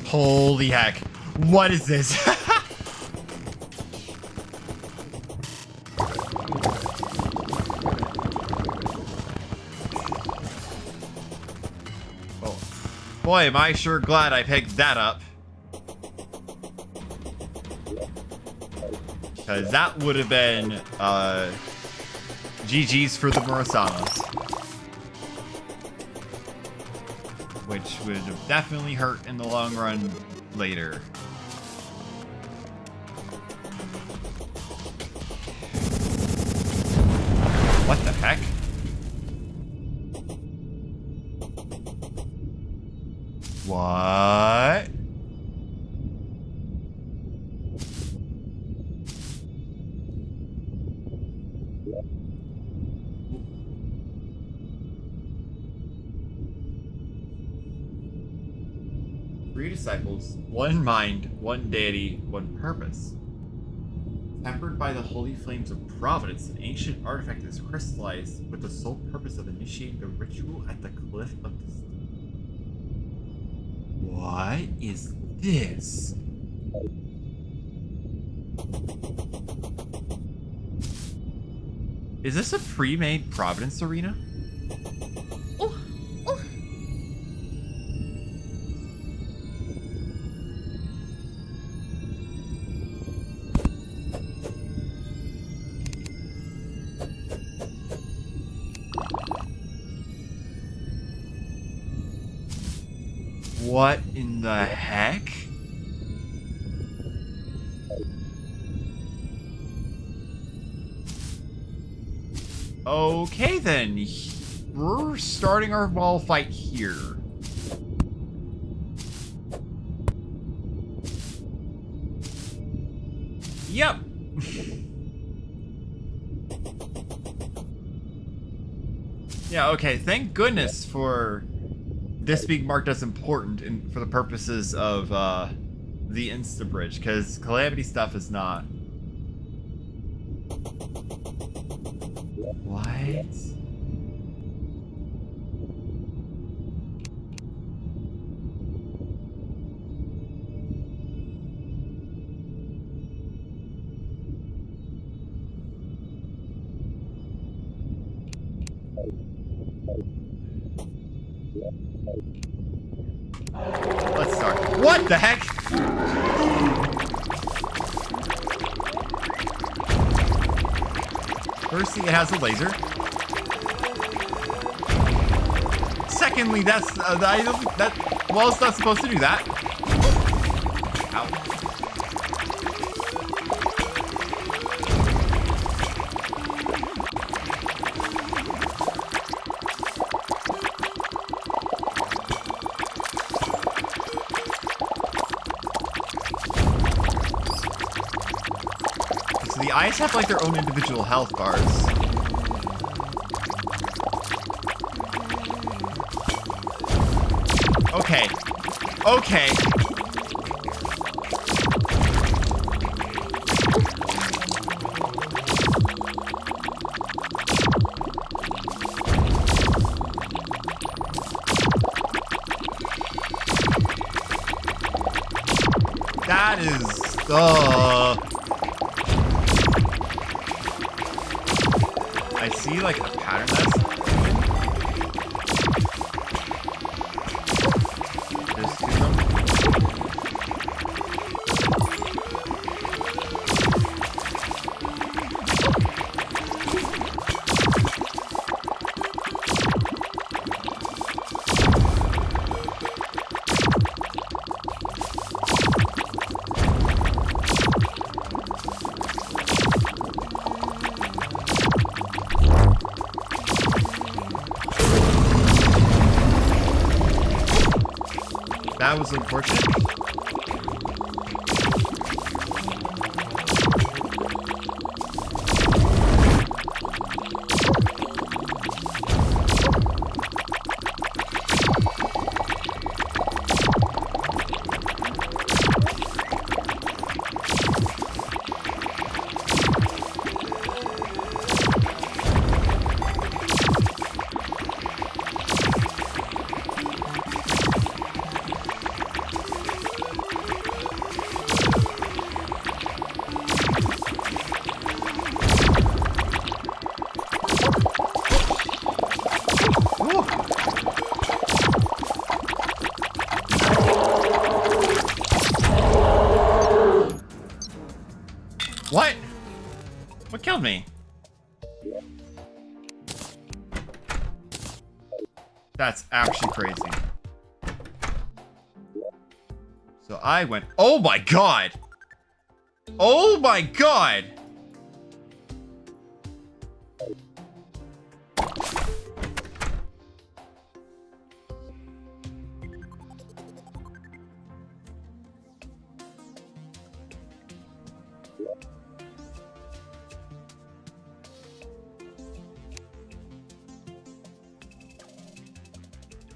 Holy heck. What is this? Oh. Boy, am I sure glad I picked that up. Because that would have been GG's for the Murasamas. Which would have definitely hurt in the long run later. Three disciples, one mind, one deity, one purpose. Tempered by the holy flames of providence, an ancient artifact is crystallized with the sole purpose of initiating the ritual at the cliff of the. What is this? Is this a pre-made Providence arena? Oh, oh. What in the heck? Okay then, we're starting our ball fight here. Yep. Yeah, okay, thank goodness for this being marked as important for the purposes of the Insta Bridge, because Calamity stuff is not. What? Let's start. What the heck? Firstly, it has a laser. Secondly, that's well, it's not supposed to do that. Ow. So the eyes have like their own individual health bars. Okay. Okay. That is I see like a pattern that's there's two of them. That was unfortunate. What? What killed me? That's actually crazy. So I went, oh my god! Oh my god!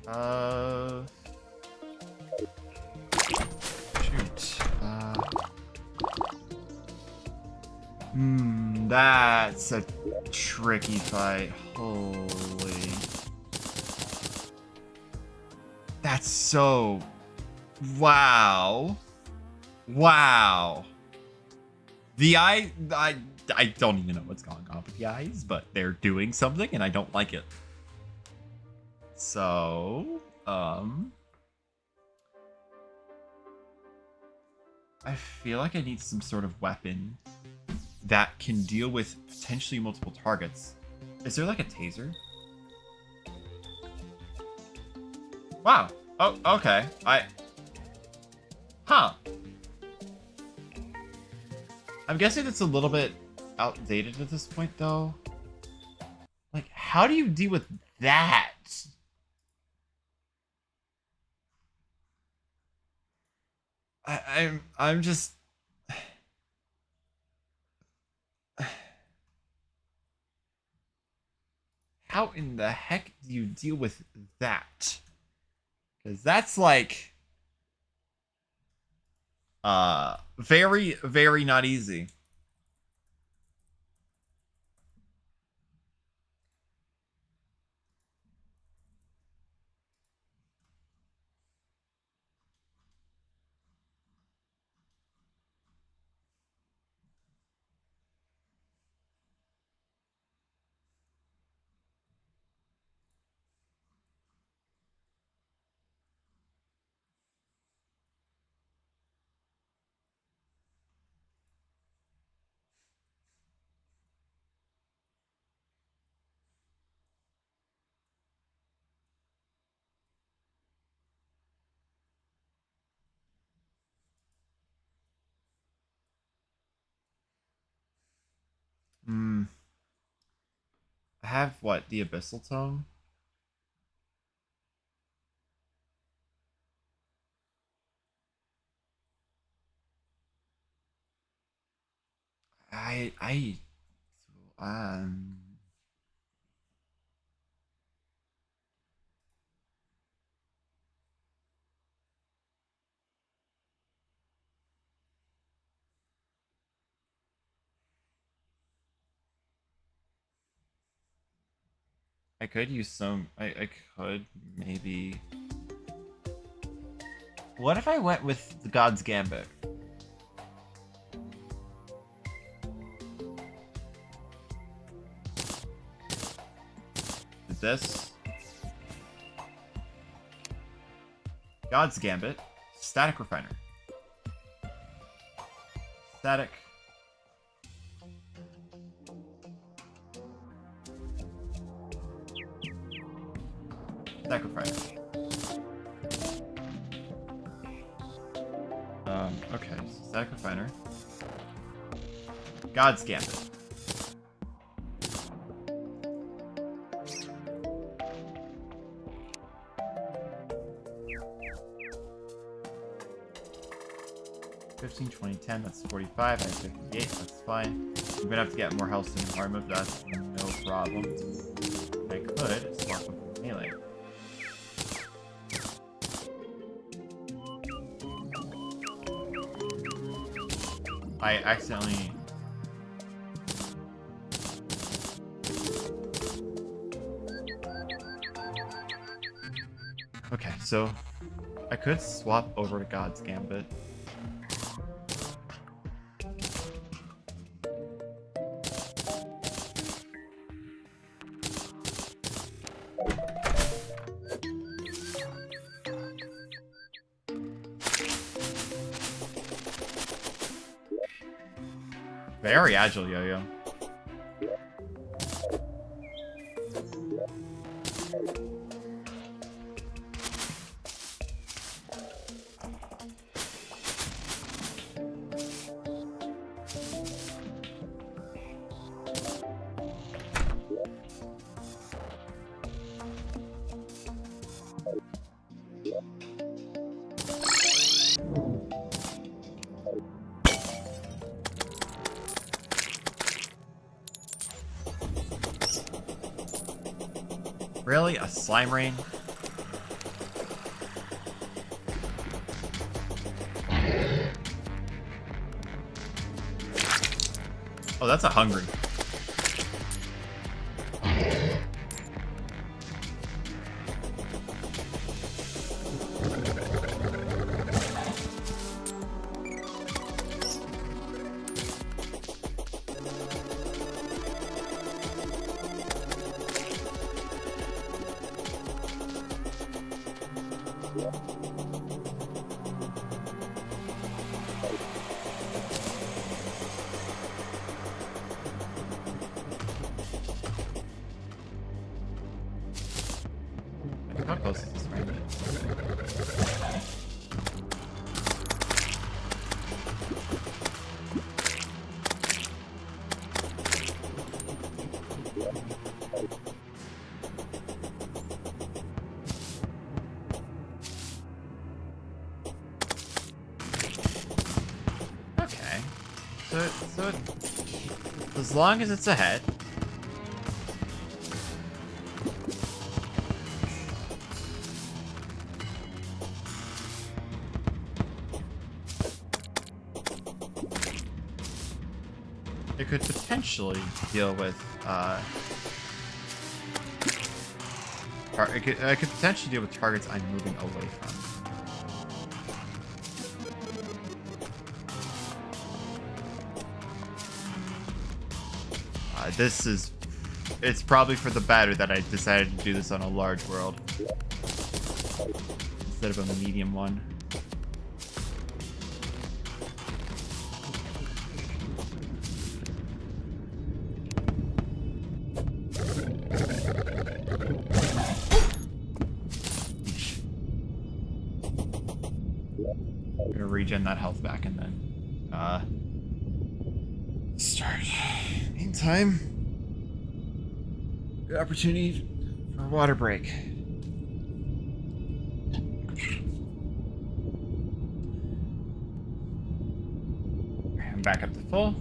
Uh, shoot. That's a tricky fight. Holy. That's so... Wow. Wow. I don't even know what's going on with the eyes, but they're doing something and I don't like it. So, I feel like I need some sort of weapon that can deal with potentially multiple targets. Is there like a taser? Wow. Oh, okay. Huh. I'm guessing it's a little bit outdated at this point, though. Like, how do you deal with that? I'm just... How in the heck do you deal with that? Because that's like... very, very not easy. Hmm. I have what? The Abyssal Tome? Um... I could use some... I could maybe... What if I went with the God's Gambit? This... God's Gambit. Static Refiner. Static... Sacrifice. Okay, so Static Refiner. God's Gambit. $15, $20, $10, that's 45. I have 58, that's fine. I'm gonna have to get more health and armor, that's no problem. I could swap with melee. I accidentally... Okay, so I could swap over to God's Gambit. Very agile, Yo-Yo. Really? A slime rain? Oh, that's a hungry. How close is this range? Okay. So as long as it's ahead. It could potentially deal with I could potentially deal with targets I'm moving away from. It's probably for the better that I decided to do this on a large world instead of a medium one. I'm gonna regen that health back and then start. Meantime, good opportunity for a water break. I'm back up to full.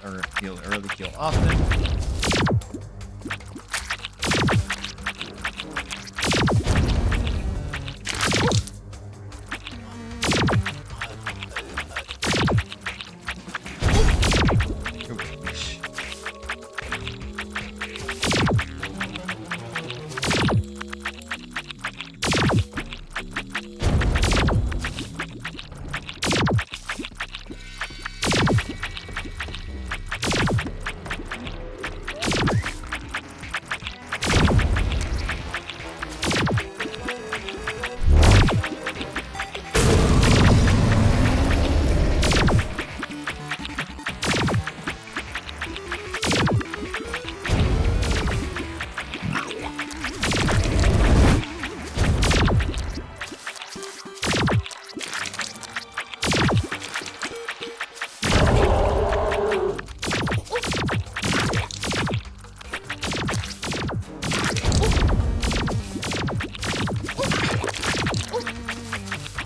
Or heal early, heal often.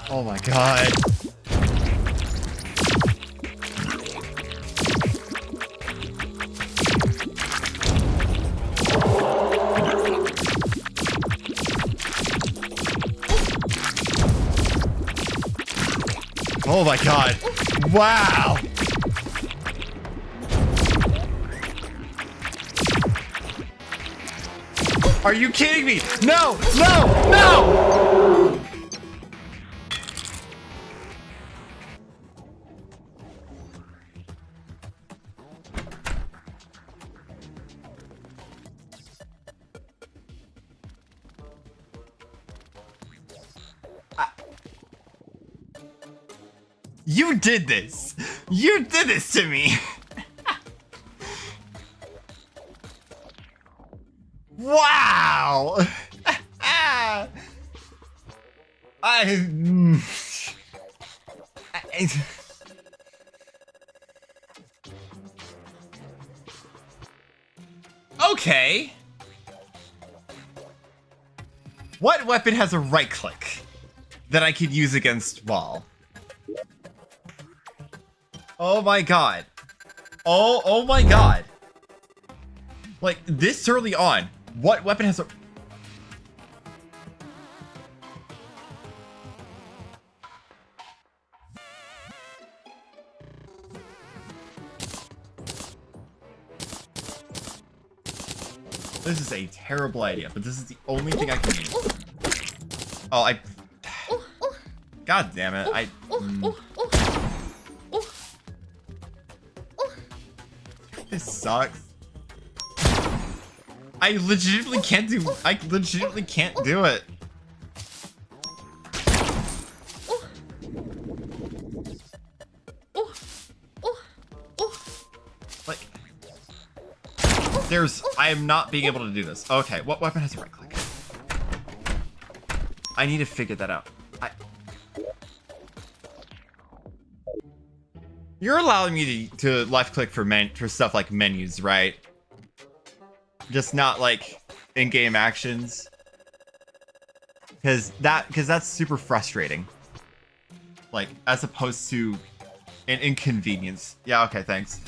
Oh my god. Oh my god. Wow. Are you kidding me? No, no, no! You did this! You did this to me! Wow! I Okay. What weapon has a right click that I could use against Wall? Oh my god. Oh my god. Like, this early on, what weapon has a... This is a terrible idea, but this is the only thing I can use. Oh, I... God damn it, This sucks. I legitimately can't do it. Like, I am not being able to do this. Okay, what weapon has a right click? I need to figure that out. You're allowing me to left click for stuff like menus, right? Just not like in-game actions. Because that's super frustrating. Like, as opposed to an inconvenience. Yeah, okay, thanks.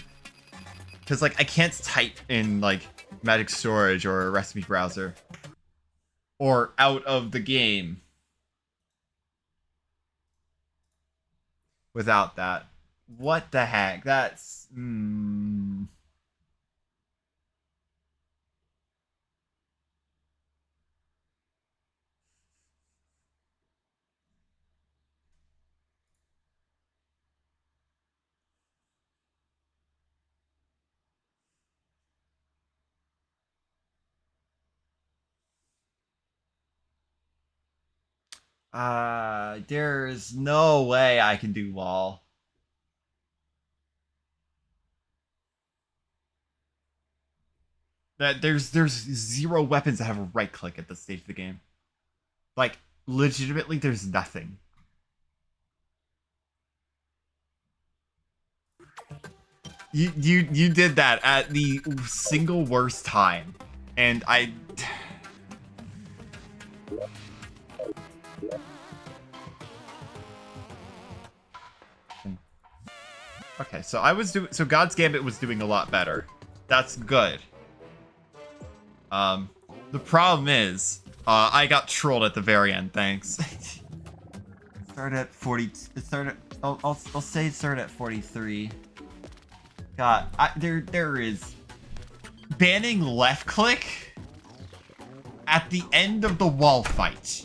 Because, like, I can't type in, like, Magic Storage or Recipe Browser. Or out of the game. Without that. What the heck? That's... There's no way I can do wall. There's zero weapons that have a right click at this stage of the game. Like, legitimately, there's nothing. You did that at the single worst time, and I. Okay, so so God's Gambit was doing a lot better. That's good. The problem is, I got trolled at the very end. Thanks. Start at 40. I'll say start at 43. God, there is banning left click at the end of the wall fight.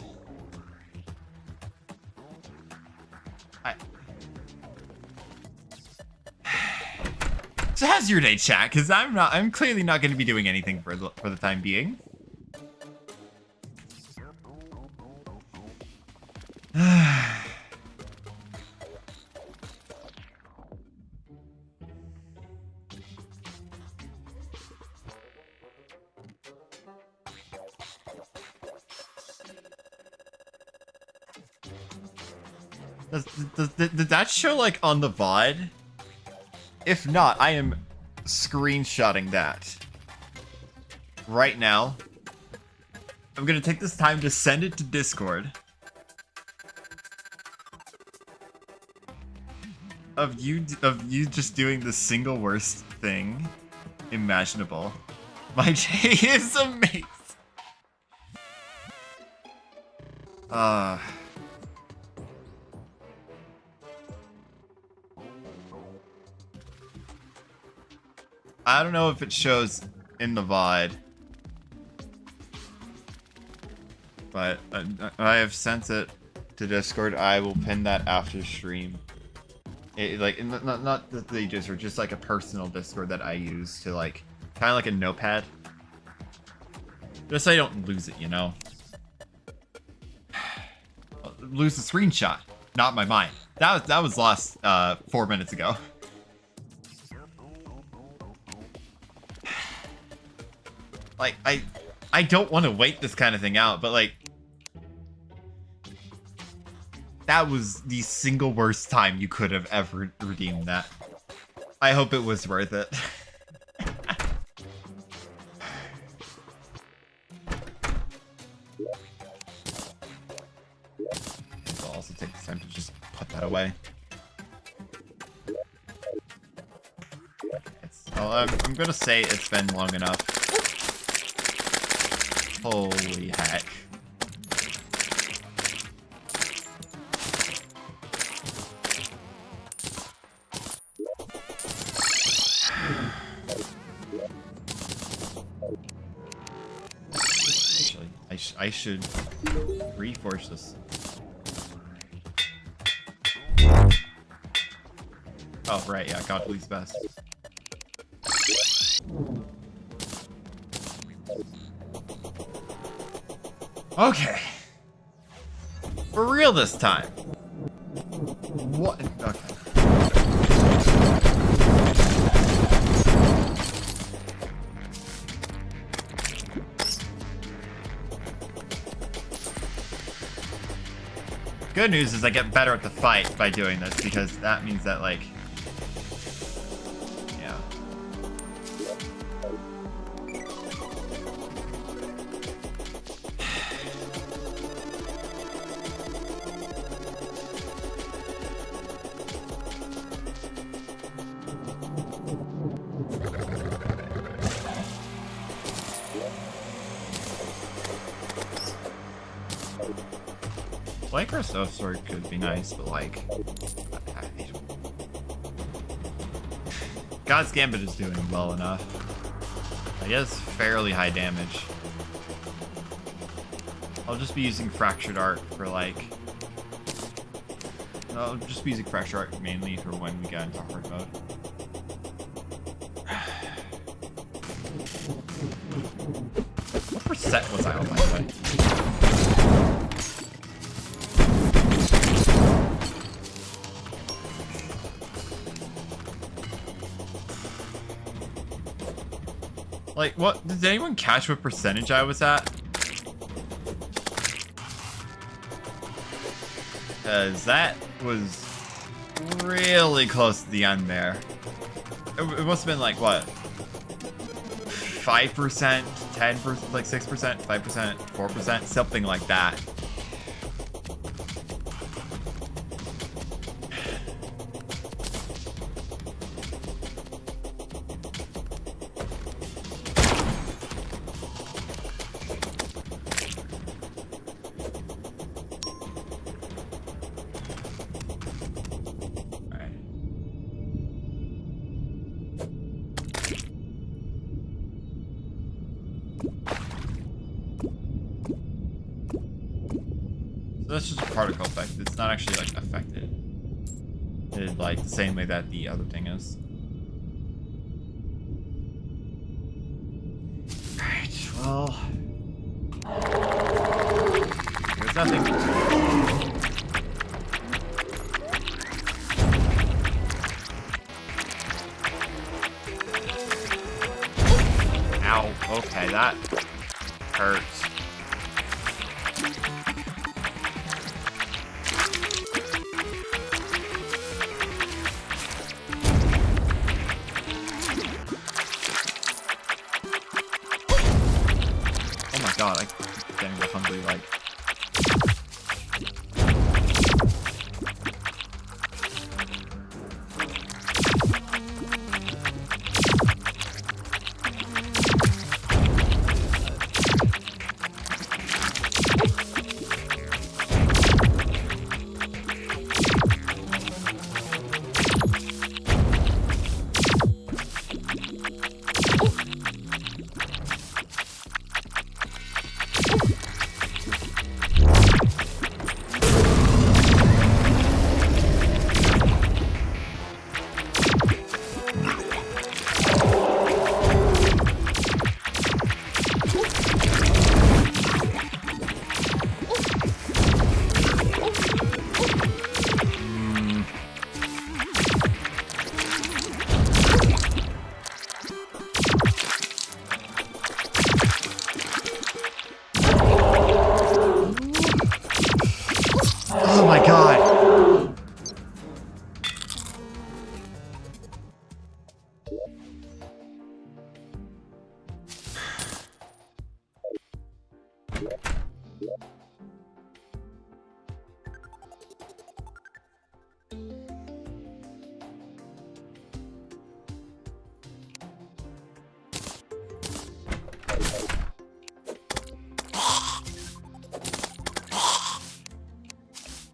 So how's your day, chat? Because I'm clearly not going to be doing anything for the time being. Did that show like on the VOD? If not, I am screenshotting that right now. I'm gonna take this time to send it to Discord. Of you just doing the single worst thing imaginable. My day is amazing. I don't know if it shows in the VOD, but I have sent it to Discord. I will pin that after stream. Not that they just, or just like a personal Discord that I use to like, kind of like a notepad. Just so I don't lose it, you know? Lose the screenshot, not my mind. That was lost 4 minutes ago. Like, I don't want to wait this kind of thing out, but like, that was the single worst time you could have ever redeemed that. I hope it was worth it. that away. I'm gonna say it's been long enough. Holy heck. Actually, I should reforge this. Oh, right, yeah, God please best. Okay. For real this time. What? Okay. Good news is I get better at the fight by doing this, because that means that, like... Yeah. Like our stuff sword could be nice, but like... God's Gambit is doing well enough. I guess fairly high damage. I'll just be using Fractured Art for like... I'll just be using Fractured Art mainly for when we get into hard mode. What percent was I on, by the way? Like, what? Did anyone catch what percentage I was at? Because that was really close to the end there. It must have been like, what? 5%, 10%, like 6%, 5%, 4%, something like that. That's just a particle effect. It's not actually like affected. It's like the same way that the other thing is. Right, well. There's nothing. Ow, okay, that hurts. God, I keep getting real hungry, like.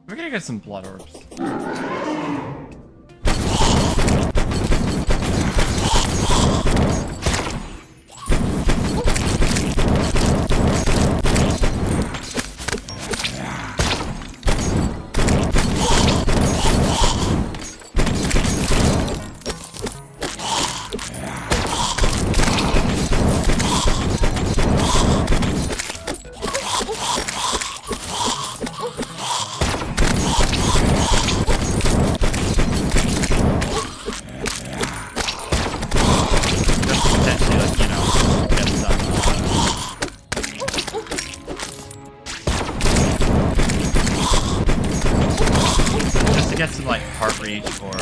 We're gonna get some blood orbs. Get some like heart reach or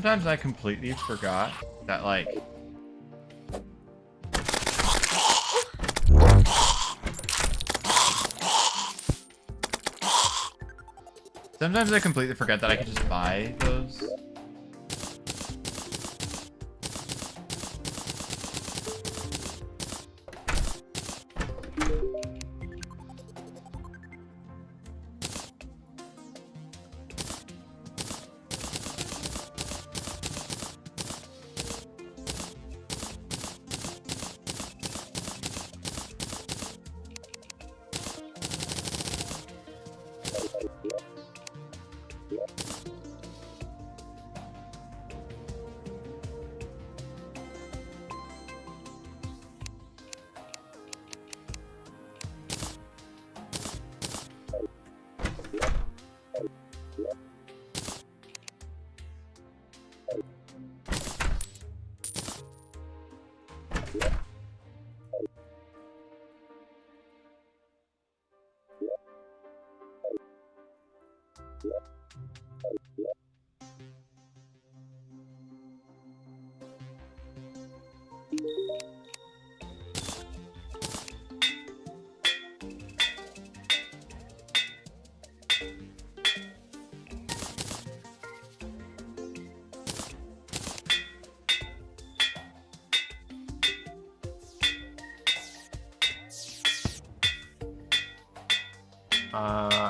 sometimes I completely forgot that like sometimes I completely forget that I could just buy those.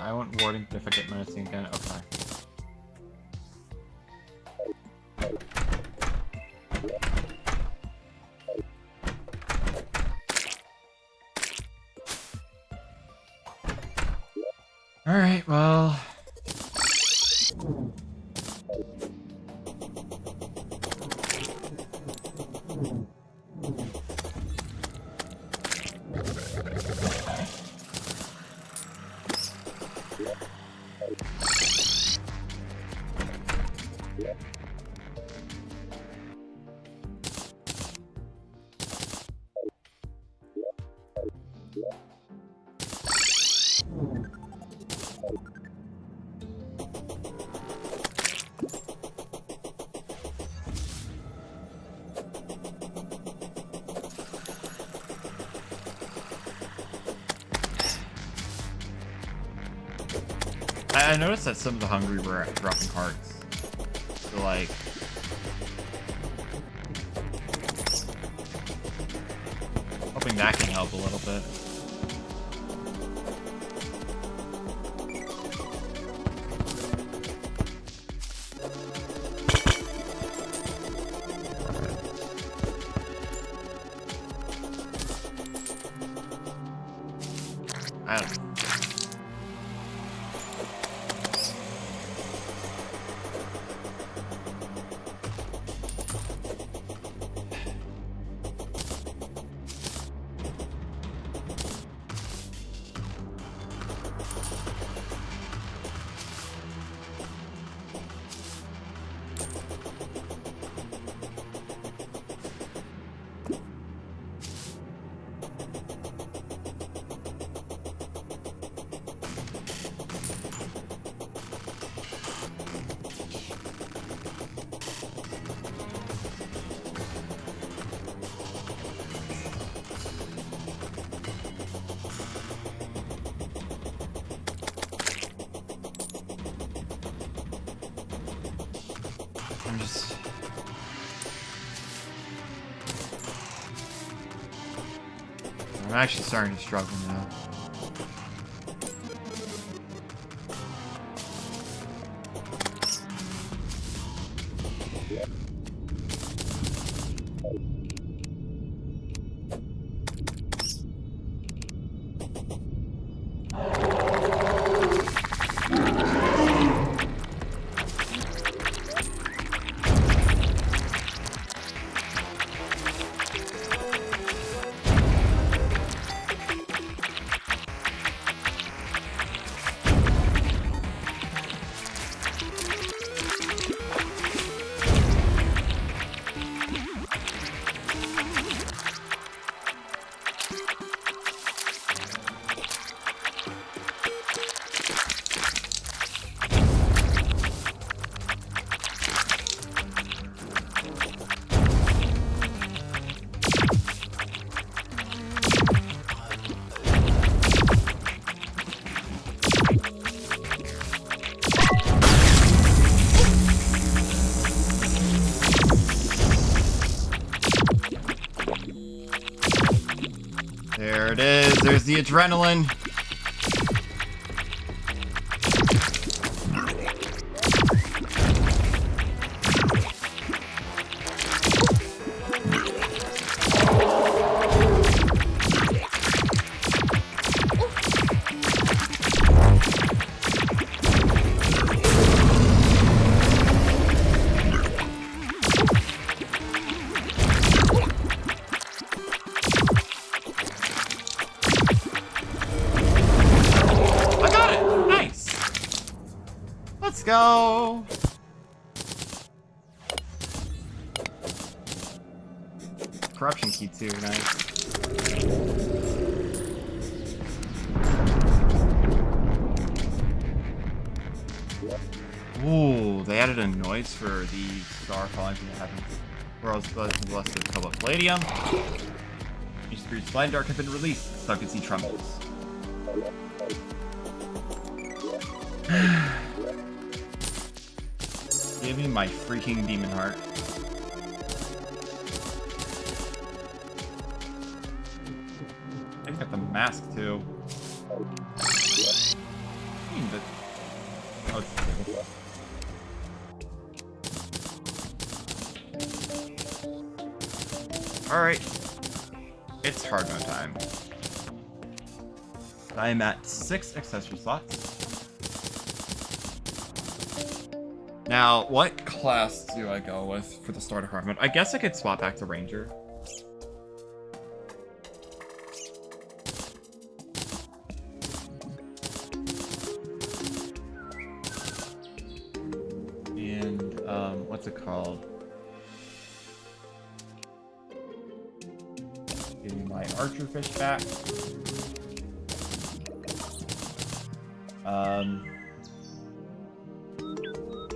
I want warding, but if I get menacing again, okay. Alright, well... I noticed that some of the hungry were dropping hearts. So like, hoping that can help a little bit. I don't know. I'm actually starting to struggle now. There it is. There's the adrenaline. Let's go. Corruption key too, nice. Ooh, they added a noise for the star falling from the heavens. World's blessed with Cobalt Palladium. Each spirit's blind dark have been released, so I can see trumpets. Give me my freaking demon heart. I got the mask too. Oh, it's cool. Alright. It's hard mode time. I'm at 6 accessory slots. Now, what class do I go with for the starter hard mode? I guess I could swap back to Ranger. And, what's it called? Give me my archer fish back.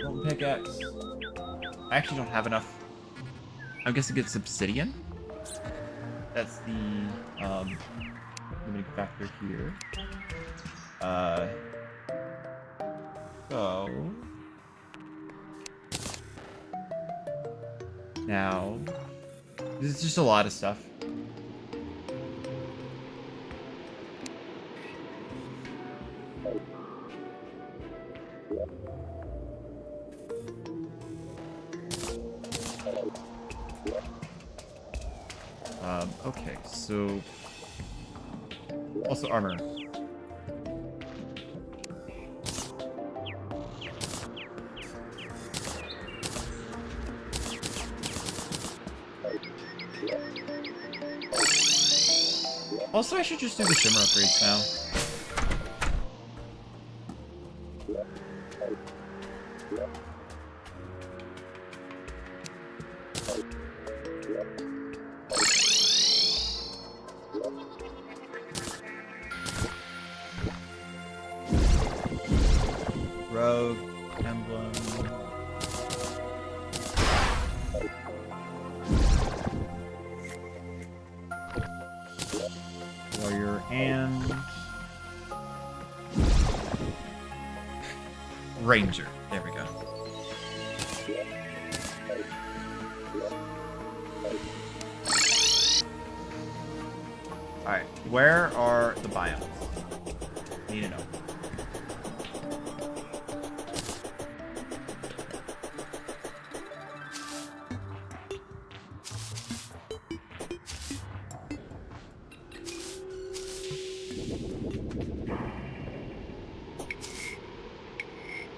Golden pickaxe. I actually don't have enough. I'm guessing it's obsidian. That's the limiting factor here. So now, this is just a lot of stuff. Okay, so also armor. Also, I should just do the shimmer upgrades now. Rogue, emblem. Warrior and Ranger. There we go. Alright, where are the biomes? Need to know.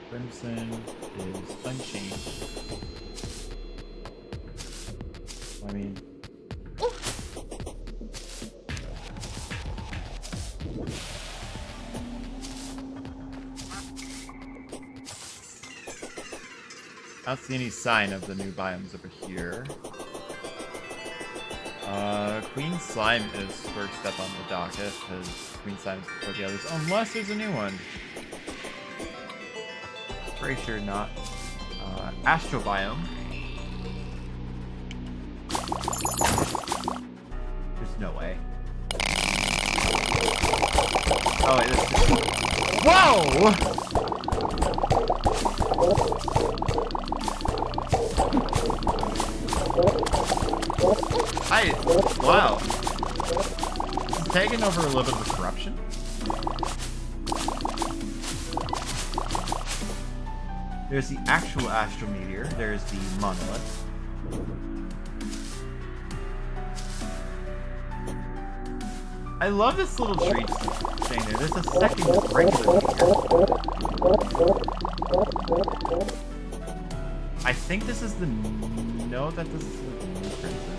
Crimson is unchanged. I mean... I don't see any sign of the new biomes over here. Queen Slime is first step on the docket, because Queen Slime is before the others, unless there's a new one. Pretty sure not. Astro Biome. There's no way. Oh, wait, this is... Whoa! Wow. This is taking over a little bit of the corruption. There's the actual astral meteor. There's the monolith. I love this little tree thing there. There's a second regular meteor. I think this is the... No, that this is the new crimson.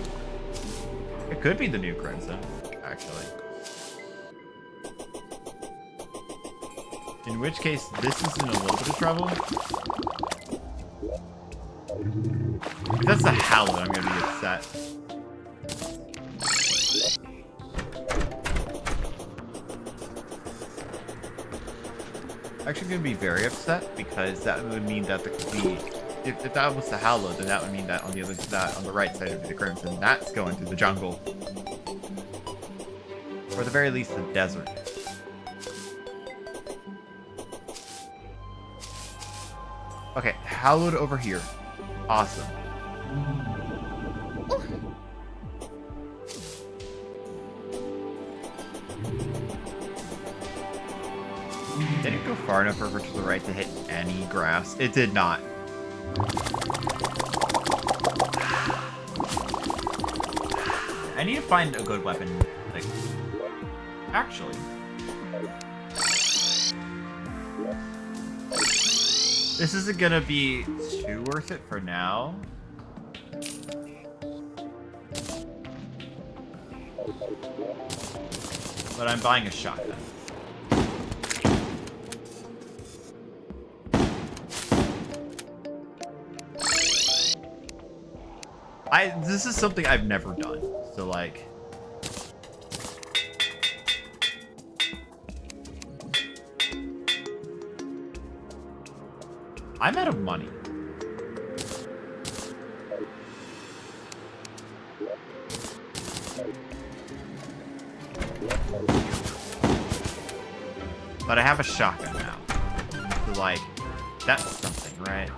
It could be the new crimson, actually. In which case, this is in a little bit of trouble. If that's the Hallowed, I'm gonna be upset. Actually gonna be very upset because that would mean that if that was the Hallowed, then that would mean that on the other on the right side of the Crimson, that's going through the jungle. Or at the very least, the desert. Okay, Hallowed over here. Awesome. Did it go far enough over to the right to hit any grass? It did not. I need to find a good weapon. Like, actually. This isn't gonna be too worth it for now. But I'm buying a shotgun. This is something I've never done. So like, I'm out of money. But I have a shotgun now. So like, That's something, right?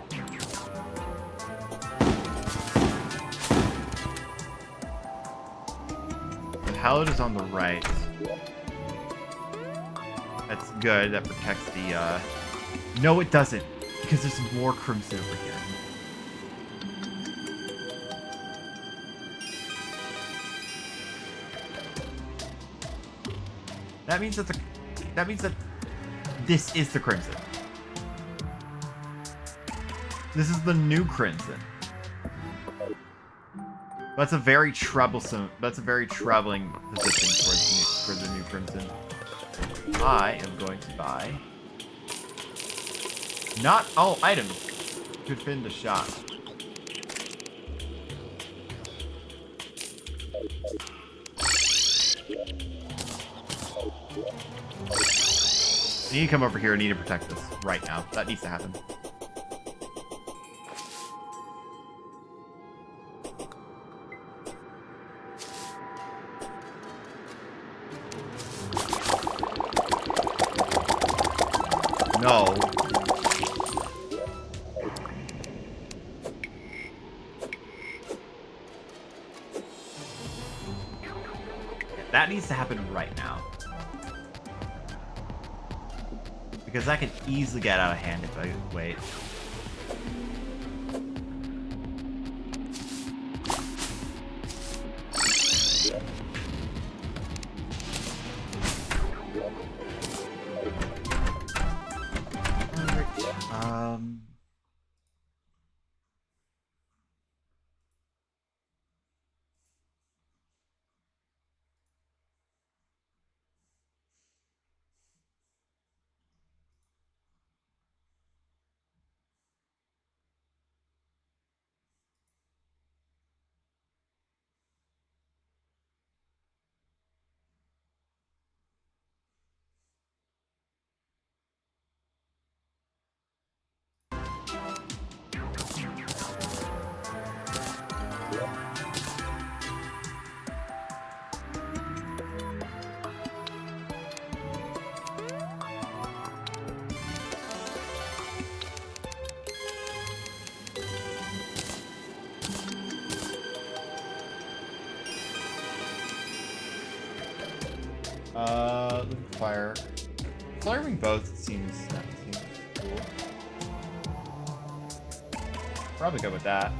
The Hallowed is on the right. That's good. That protects the, No, it doesn't. Because there's more Crimson over here. That means that this is the Crimson. This is the new Crimson. That's a very troublesome. That's a very troubling position for the new Crimson. I am going to buy. Not all items could fit in the shop. I need to come over here. I need to protect this right now. That needs to happen. No. That needs to happen right now. Because that could easily get out of hand if I wait. Fire. Firing both seems cool. Probably go with that.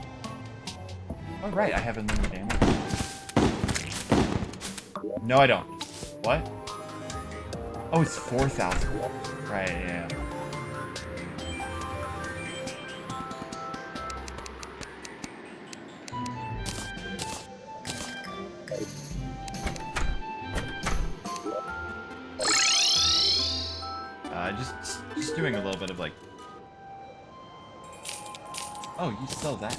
Oh right, I have unlimited ammo. No, I don't. What? Oh, it's 4,000. Right, yeah. Just doing a little bit of like. Oh, you sell that.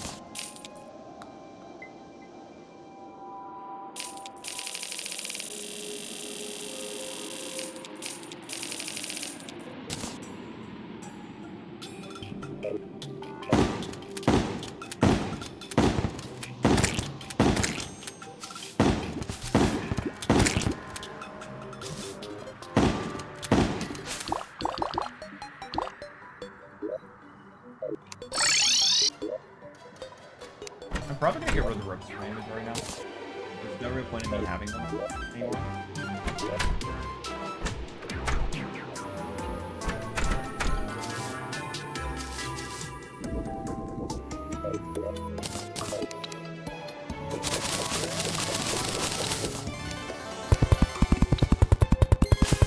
I'm probably gonna get rid of the ropes from my inventory now. There's no real point in me having them anymore.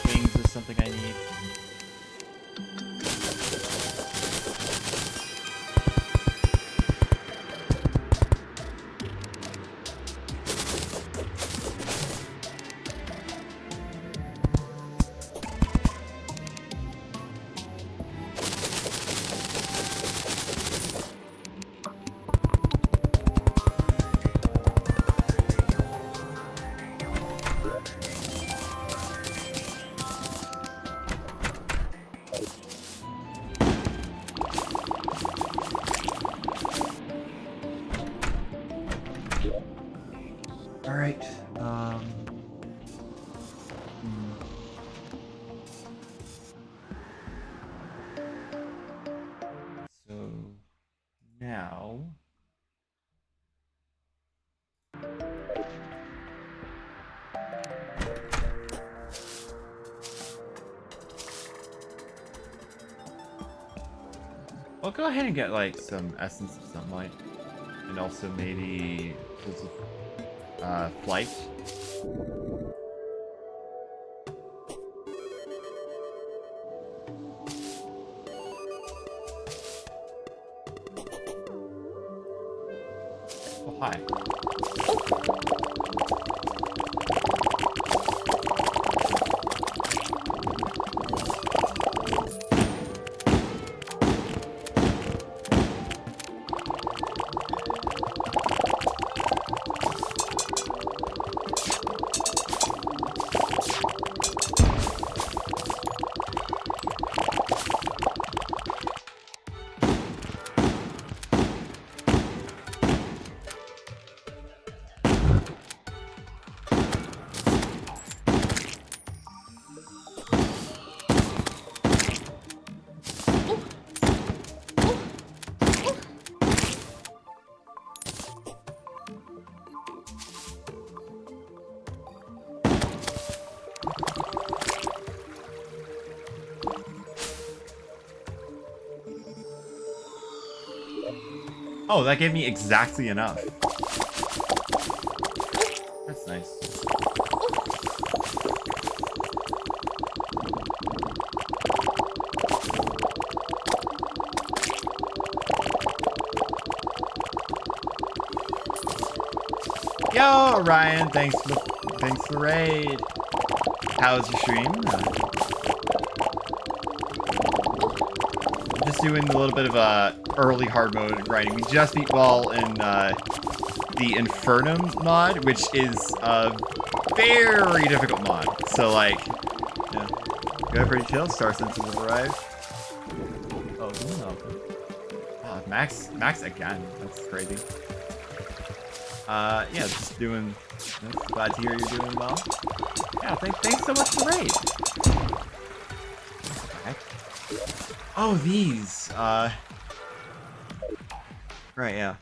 Wings is something I need. now. I'll go ahead and get like some essence of sunlight, and also maybe flight. Oh hi. Oh, that gave me exactly enough. That's nice. Yo, Ryan, thanks for the raid. How's your stream? I'm just doing a little bit of early hard mode grinding. We just beat Wall in the Infernum mod, which is a very difficult mod. So like, yeah, go pretty chill. Star Sensors have arrived. Oh no! Oh, Max again. That's crazy. Yeah, just doing. Glad to hear you're doing well. Yeah, thanks so much for the raid. Okay. Oh, these. Right, yeah.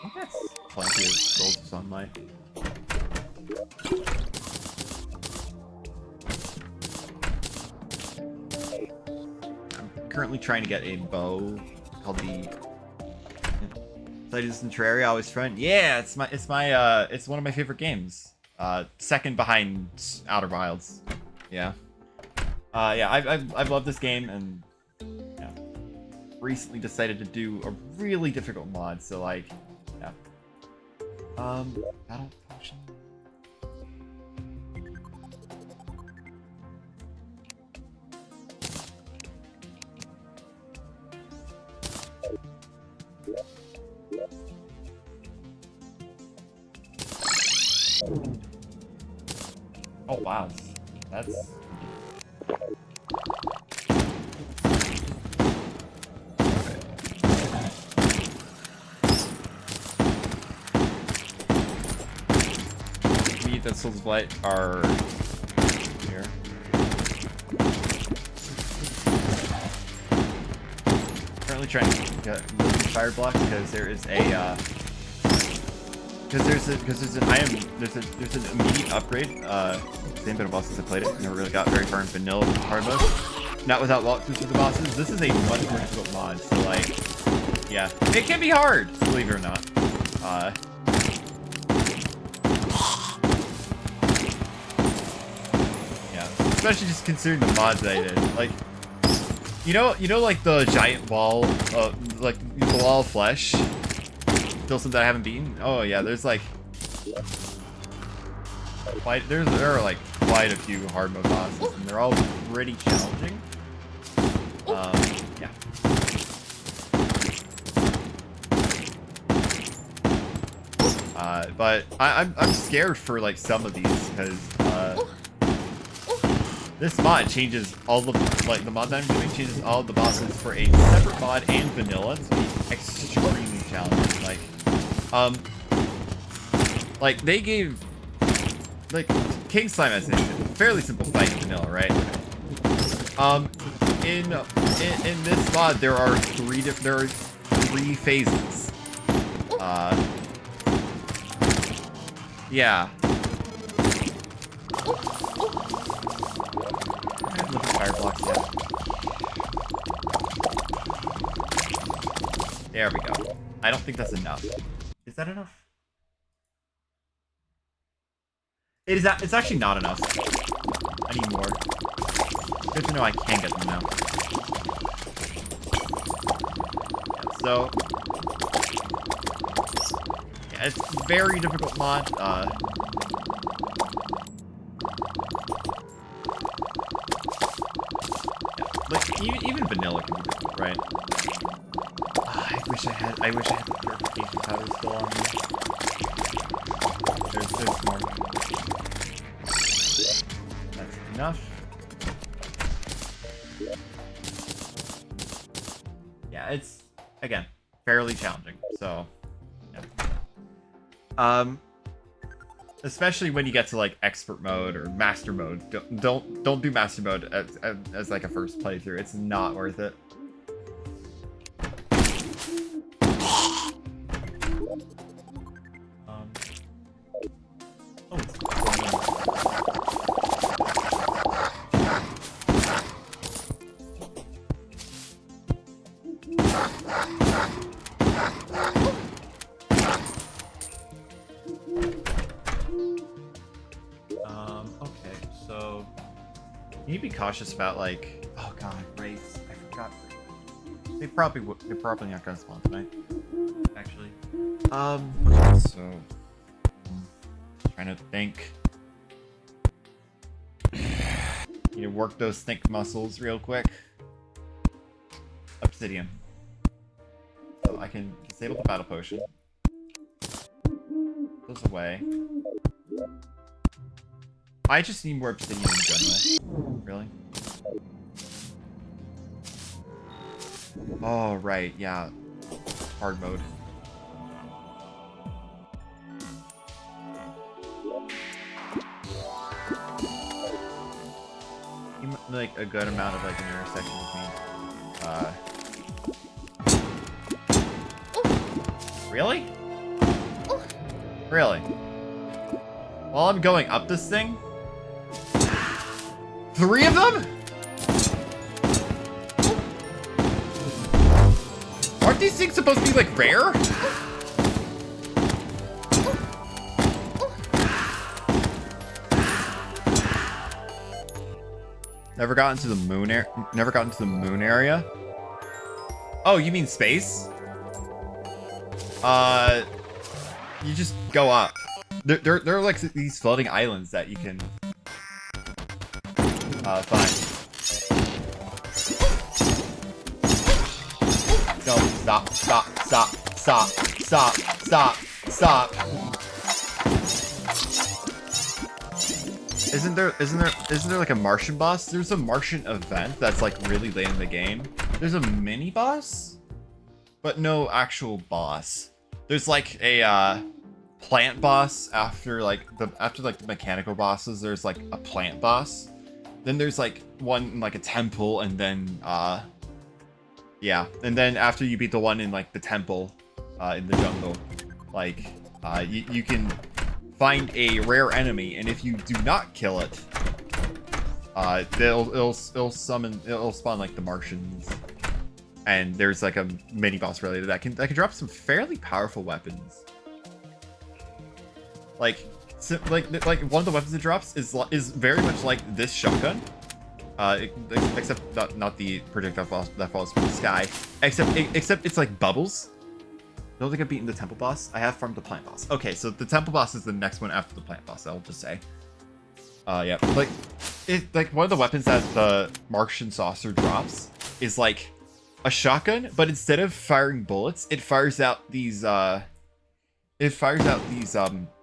I think that's plenty of gold sunlight. I'm currently trying to get a bow called the Titus and Terraria, always fun. Yeah, it's one of my favorite games. Second behind Outer Wilds. Yeah. Yeah, I've loved this game, and yeah, recently decided to do a really difficult mod. So like, yeah. Battle potion. Oh wow, that's. Meat that Souls of Light are here. Currently trying to get fire block because there is a there's an immediate upgrade. Same bit of bosses I played it. Never really got very far in vanilla hard mode. Not without walkthroughs for the bosses. This is a much more difficult mod, so like, yeah, it can be hard, believe it or not. Yeah, especially just considering the mods that I did. Like, you know, like the giant wall, like the wall of flesh. Still something I haven't beaten. Oh yeah, there's like there are like quite a few hard mode bosses, and they're all pretty challenging. Yeah. But I'm scared for like some of these because this mod changes all the the mod that I'm doing changes all the bosses for a separate mod and vanilla to be extremely challenging. Like they gave King Slime as a fairly simple fight in vanilla, right? in this mod there are three phases. Yeah. I haven't looked at fire blocks yet. There we go. I don't think that's enough. Is that enough? It's actually not enough. I need more. Good to know I can get them now. Yeah, so yeah, it's a very difficult mod. Yeah, like even vanilla can be difficult, right? I wish I had the purification powder still on me. There's more. That's enough. Yeah, it's again fairly challenging. So, yeah. Especially when you get to like expert mode or master mode. Don't do master mode as like a first playthrough. It's not worth it. Okay, so you need to be cautious about like, oh god, wraiths. I forgot. They're probably not gonna spawn tonight. Actually, so trying to think. Need to work those think muscles real quick. Obsidian. So I can disable the battle potion. Goes away. I just need more obsidian in general. Really? Oh, right, yeah. Hard mode. Like a good amount of like an intersection between. Really? Really? While I'm going up this thing? 3 of them? Aren't these things supposed to be like rare? Never got into the moon area. Oh, you mean space? You just go up. There are like these floating islands that you can find. No, stop. Isn't there like a Martian boss? There's a Martian event that's like really late in the game. There's a mini boss, but no actual boss. There's like a plant boss after the mechanical bosses. There's like a plant boss. Then there's like one in like a temple, and then yeah, and then after you beat the one in like the temple in the jungle, like you can find a rare enemy, and if you do not kill it, it'll spawn like the Martians, and there's like a mini boss related that can drop some fairly powerful weapons. Like one of the weapons it drops is very much like this shotgun, except not the projectile that falls from the sky. Except it's like bubbles. I don't think I've beaten the temple boss. I have farmed the plant boss. Okay, so the temple boss is the next one after the plant boss, I'll just say. Yeah. Like one of the weapons that the Martian saucer drops is like a shotgun, but instead of firing bullets, it fires out these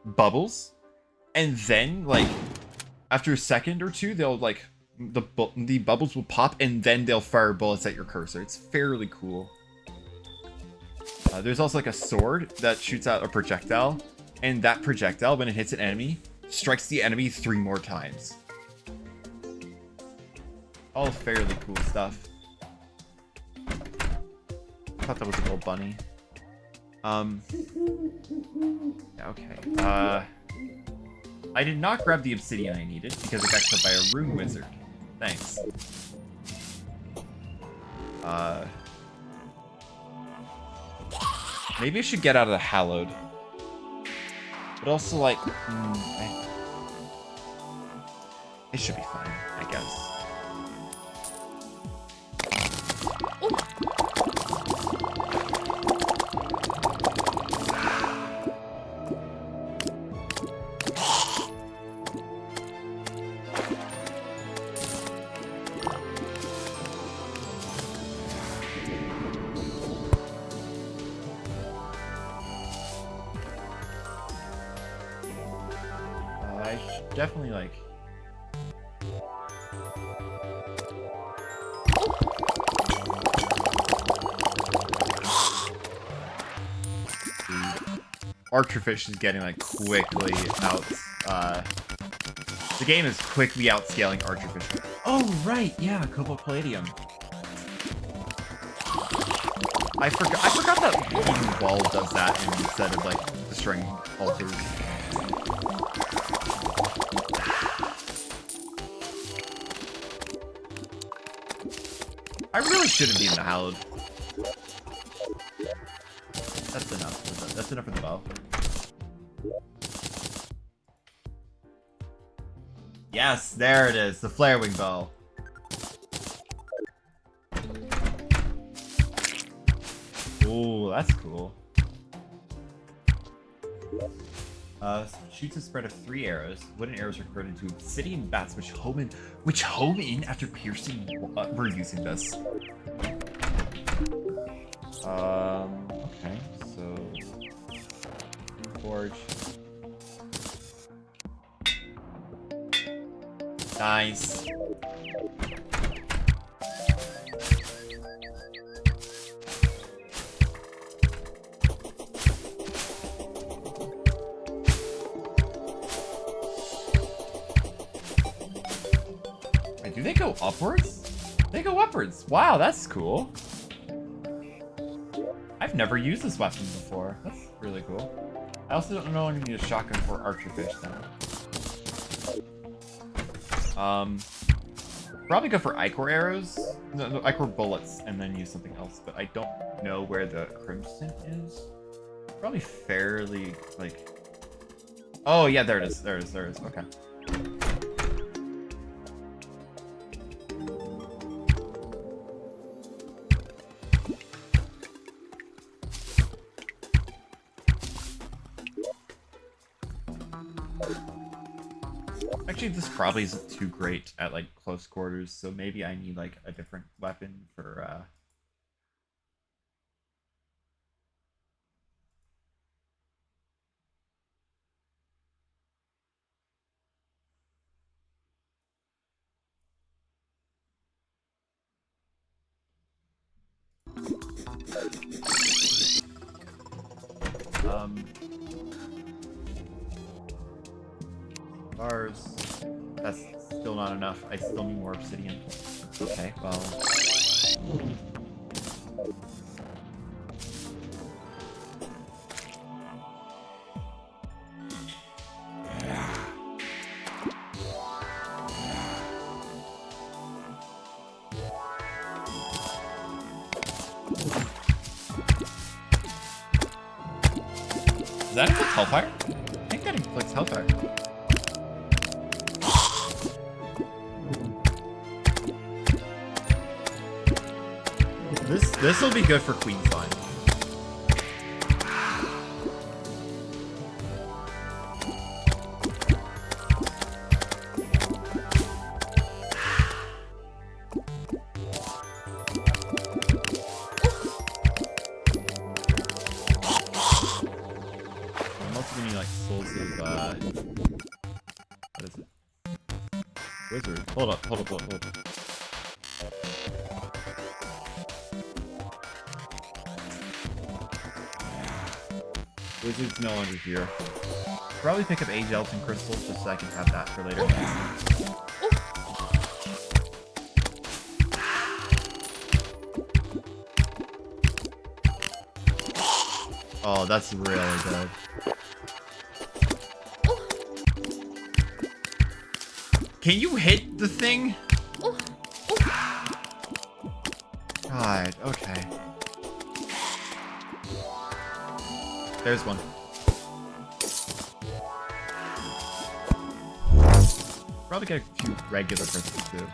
bubbles, and then like after a second or two, they'll like the bubbles will pop, and then they'll fire bullets at your cursor. It's fairly cool. There's also like a sword that shoots out a projectile, and that projectile, when it hits an enemy, strikes the enemy 3 more times. All fairly cool stuff. thought that was a little bunny. Yeah, okay. I did not grab the obsidian I needed because it got killed by a rune wizard. Thanks. Maybe I should get out of the hallowed. But also, like, it should be fine, I guess. I should definitely, like... Archerfish is getting, like, quickly out... the game is quickly outscaling Archerfish. Oh, right! Yeah, Cobalt Palladium. I forgot that Beating Ball does that instead of, like, destroying altars. I really shouldn't be in the Hallowed. That's enough. That's enough for the bow. Yes, there it is. The Flarewing Bow. Ooh, that's cool. Shoots a spread of 3 arrows. Wooden arrows are converted into obsidian bats, which home in after piercing. We're using this. Okay, so forge. Nice. Wait, do they go upwards? They go upwards. Wow, that's cool. I've never used this weapon before. That's really cool. I also don't know I need a shotgun for Archerfish then. Probably go for Ichor arrows. No, Ichor bullets, and then use something else. But I don't know where the Crimson is. Probably fairly, like... Oh, yeah, there it is. There it is. There it is. Okay. Actually, this probably isn't too great at, like, close quarters, so maybe I need, like, a different weapon for, bars. That's still not enough. I still need more obsidian. Okay, well... Does that inflict Hellfire? I think that inflicts Hellfire. This will be good for Queen's Line. I'm also gonna need like souls of what is it? Wizard. Hold up. Wizard's no longer here. Probably pick up a gelatin crystal just so I can have that for later. Oh, that's really good. Oh, Can you hit the thing? oh, oh. God, okay. There's one. Probably get a few regular crystals too.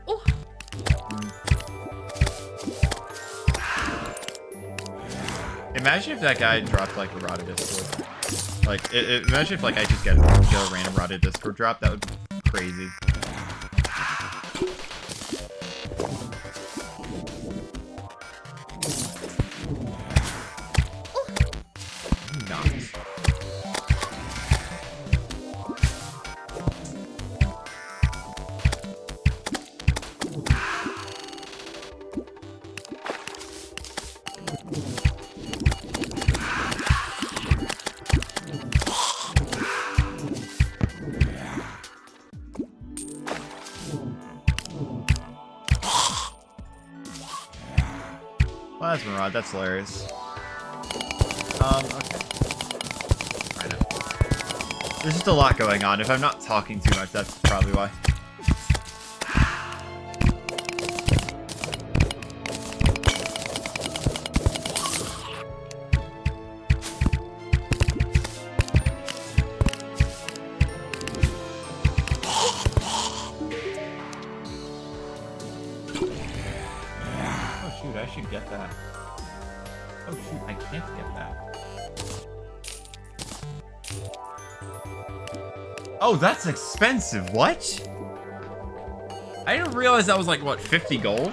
Oh, Imagine if that guy dropped like a rotted discord. Like, imagine if like I just get a random rotted discord drop. That would be crazy. Nice. Plasma rod, that's hilarious. Okay. Alright now. There's just a lot going on. If I'm not talking too much, that's probably why. Oh shoot, I should get that. Oh shoot, I can't get that. Oh, that's expensive. What? I didn't realize that was like, what, 50 gold?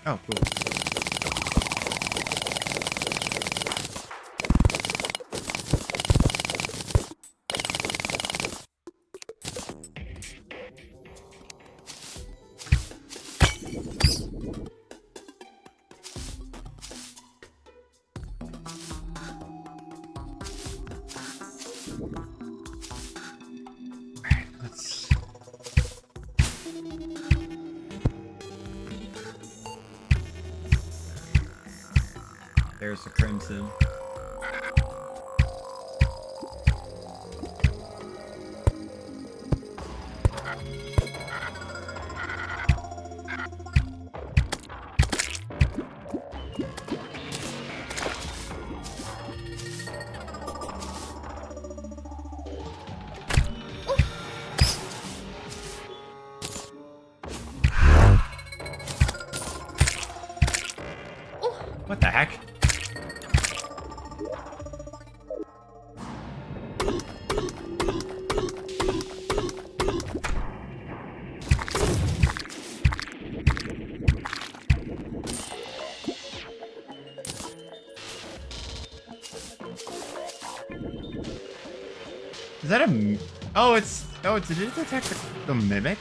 Oh, cool. Alright, let's... There's the crimson. What the heck? Is that a... Oh, it's... Oh, did it detect the mimic?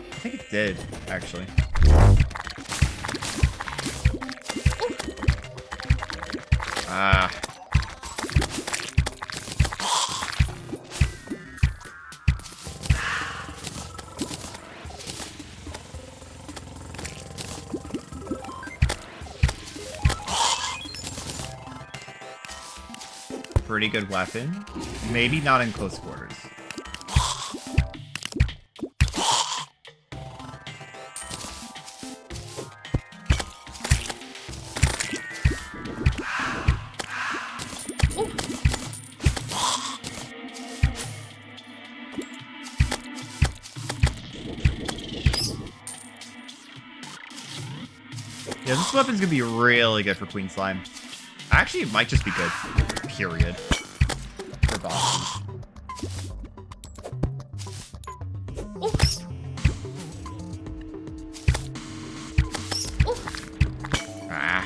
I think it did, actually. Ah. Pretty good weapon. Maybe not in close quarters. Yeah, this weapon's gonna be really good for Queen Slime. Actually, it might just be good. Period. For bosses. Ah.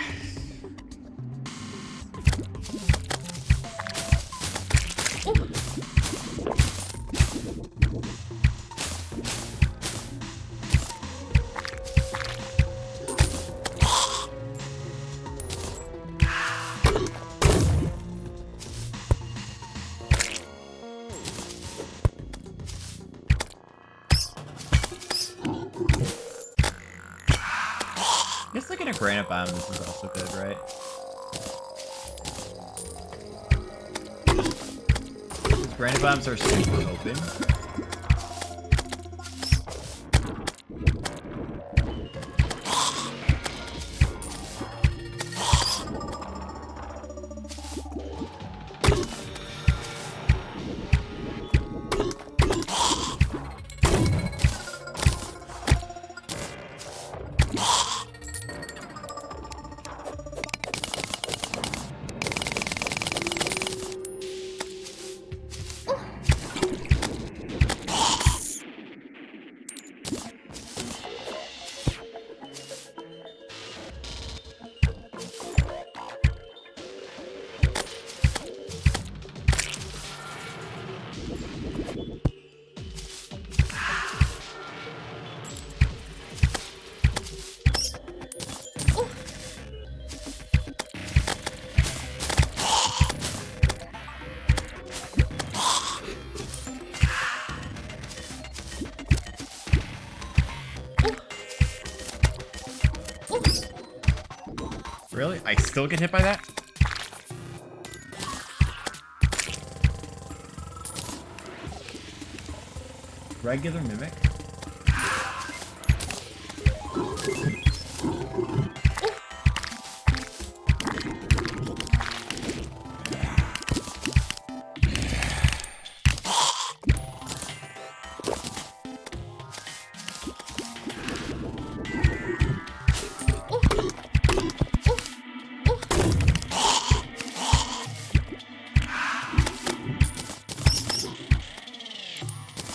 I guess like in a granite biome, this is also good, right? Because granite biomes are super open. Really? I still get hit by that? Regular mimic?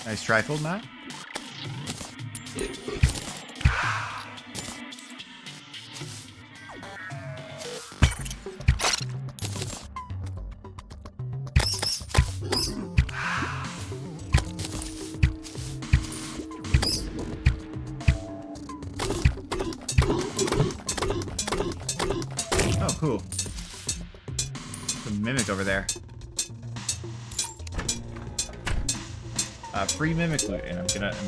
Nice trifle, Matt. cool. There's a mimic over there. Free mimic loot, and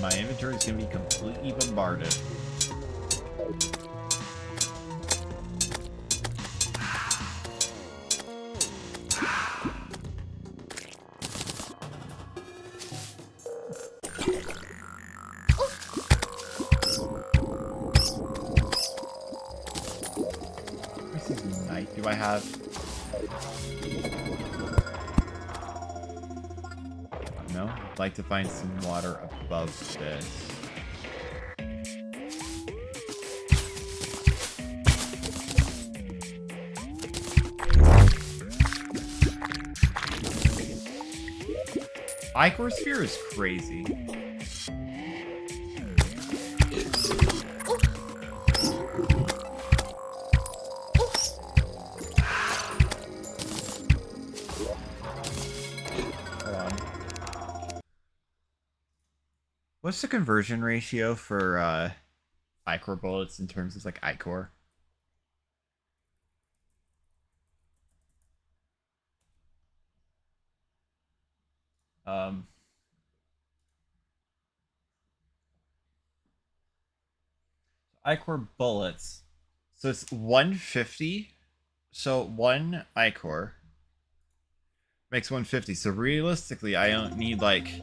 my inventory is gonna be completely bombarded. This is night. Do I have? No. I'd like to find some water above this. Ichor Sphere is crazy. Hold on. What's the conversion ratio for Ichor bullets in terms of like Ichor? Um, Ichor bullets. So it's 150. So one Ichor makes 150. So realistically, I don't need like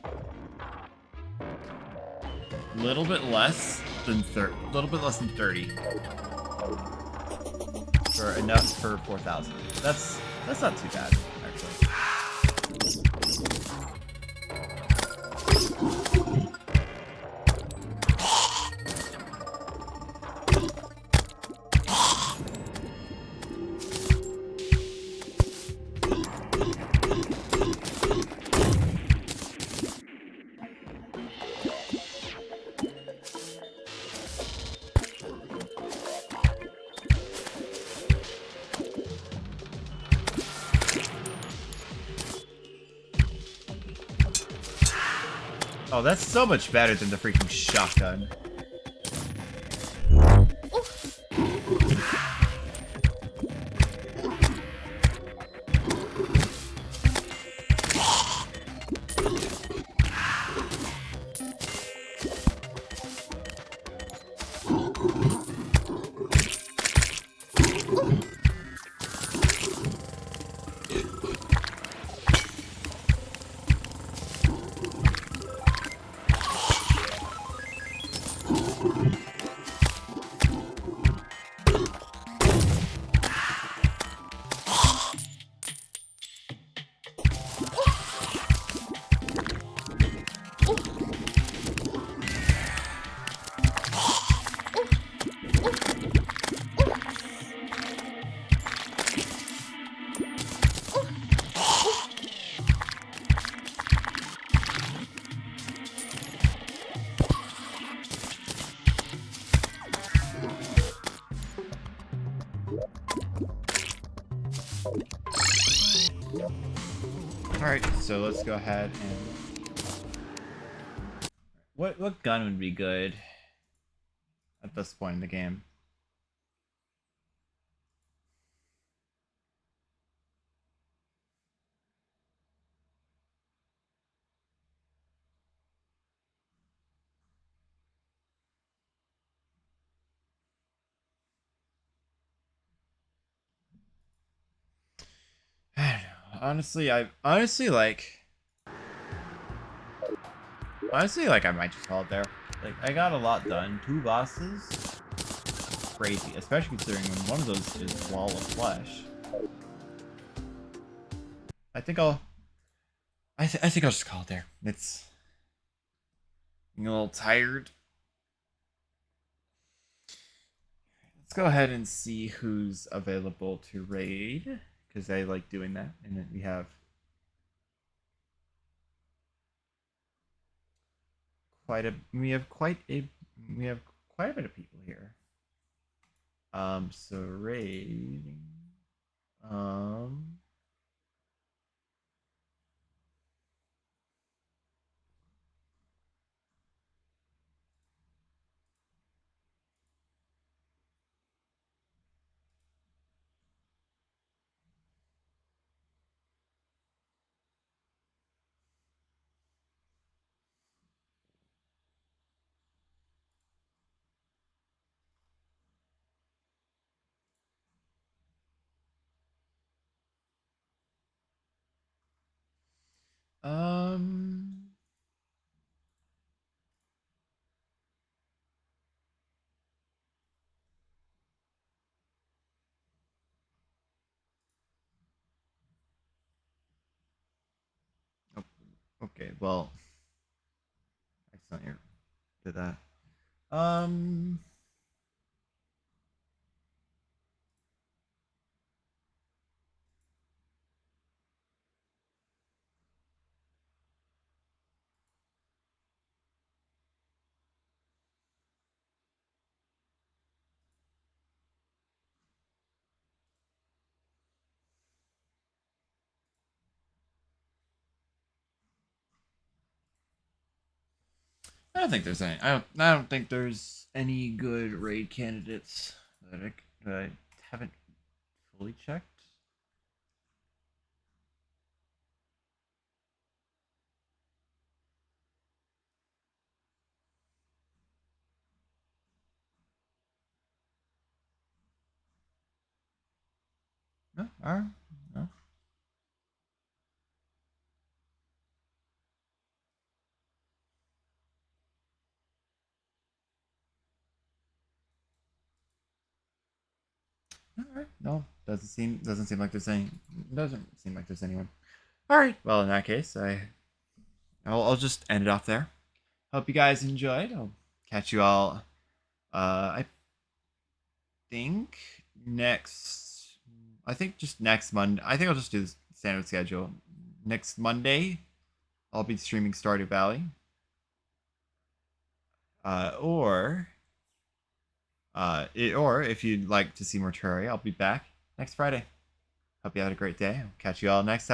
little bit less than 30 for enough for 4,000. That's not too bad actually. Oh, that's so much better than the freaking shotgun. Alright, so let's go ahead and... What gun would be good at this point in the game? I don't know. Honestly, like, I might just call it there. Like, I got a lot done. 2 bosses? Crazy. Especially considering when one of those is Wall of Flesh. I think I'll... I think I'll just call it there. It's... I'm a little tired. Let's go ahead and see who's available to raid. Because I like doing that. And then we have... we have quite a bit of people here. So raiding. Um, Okay, well, accidentally did that. Um, I don't think there's any. I don't think there's any good raid candidates that I haven't fully checked. No, all right, no. All right, no. Doesn't seem like there's any. Doesn't seem like there's anyone. All right. Well, in that case, I'll just end it off there. Hope you guys enjoyed. I'll catch you all. I think next. I think just next Monday. I think I'll just do the standard schedule. Next Monday, I'll be streaming Stardew Valley. Or or if you'd like to see more Terraria, I'll be back next Friday. Hope you had a great day. I'll catch you all next time.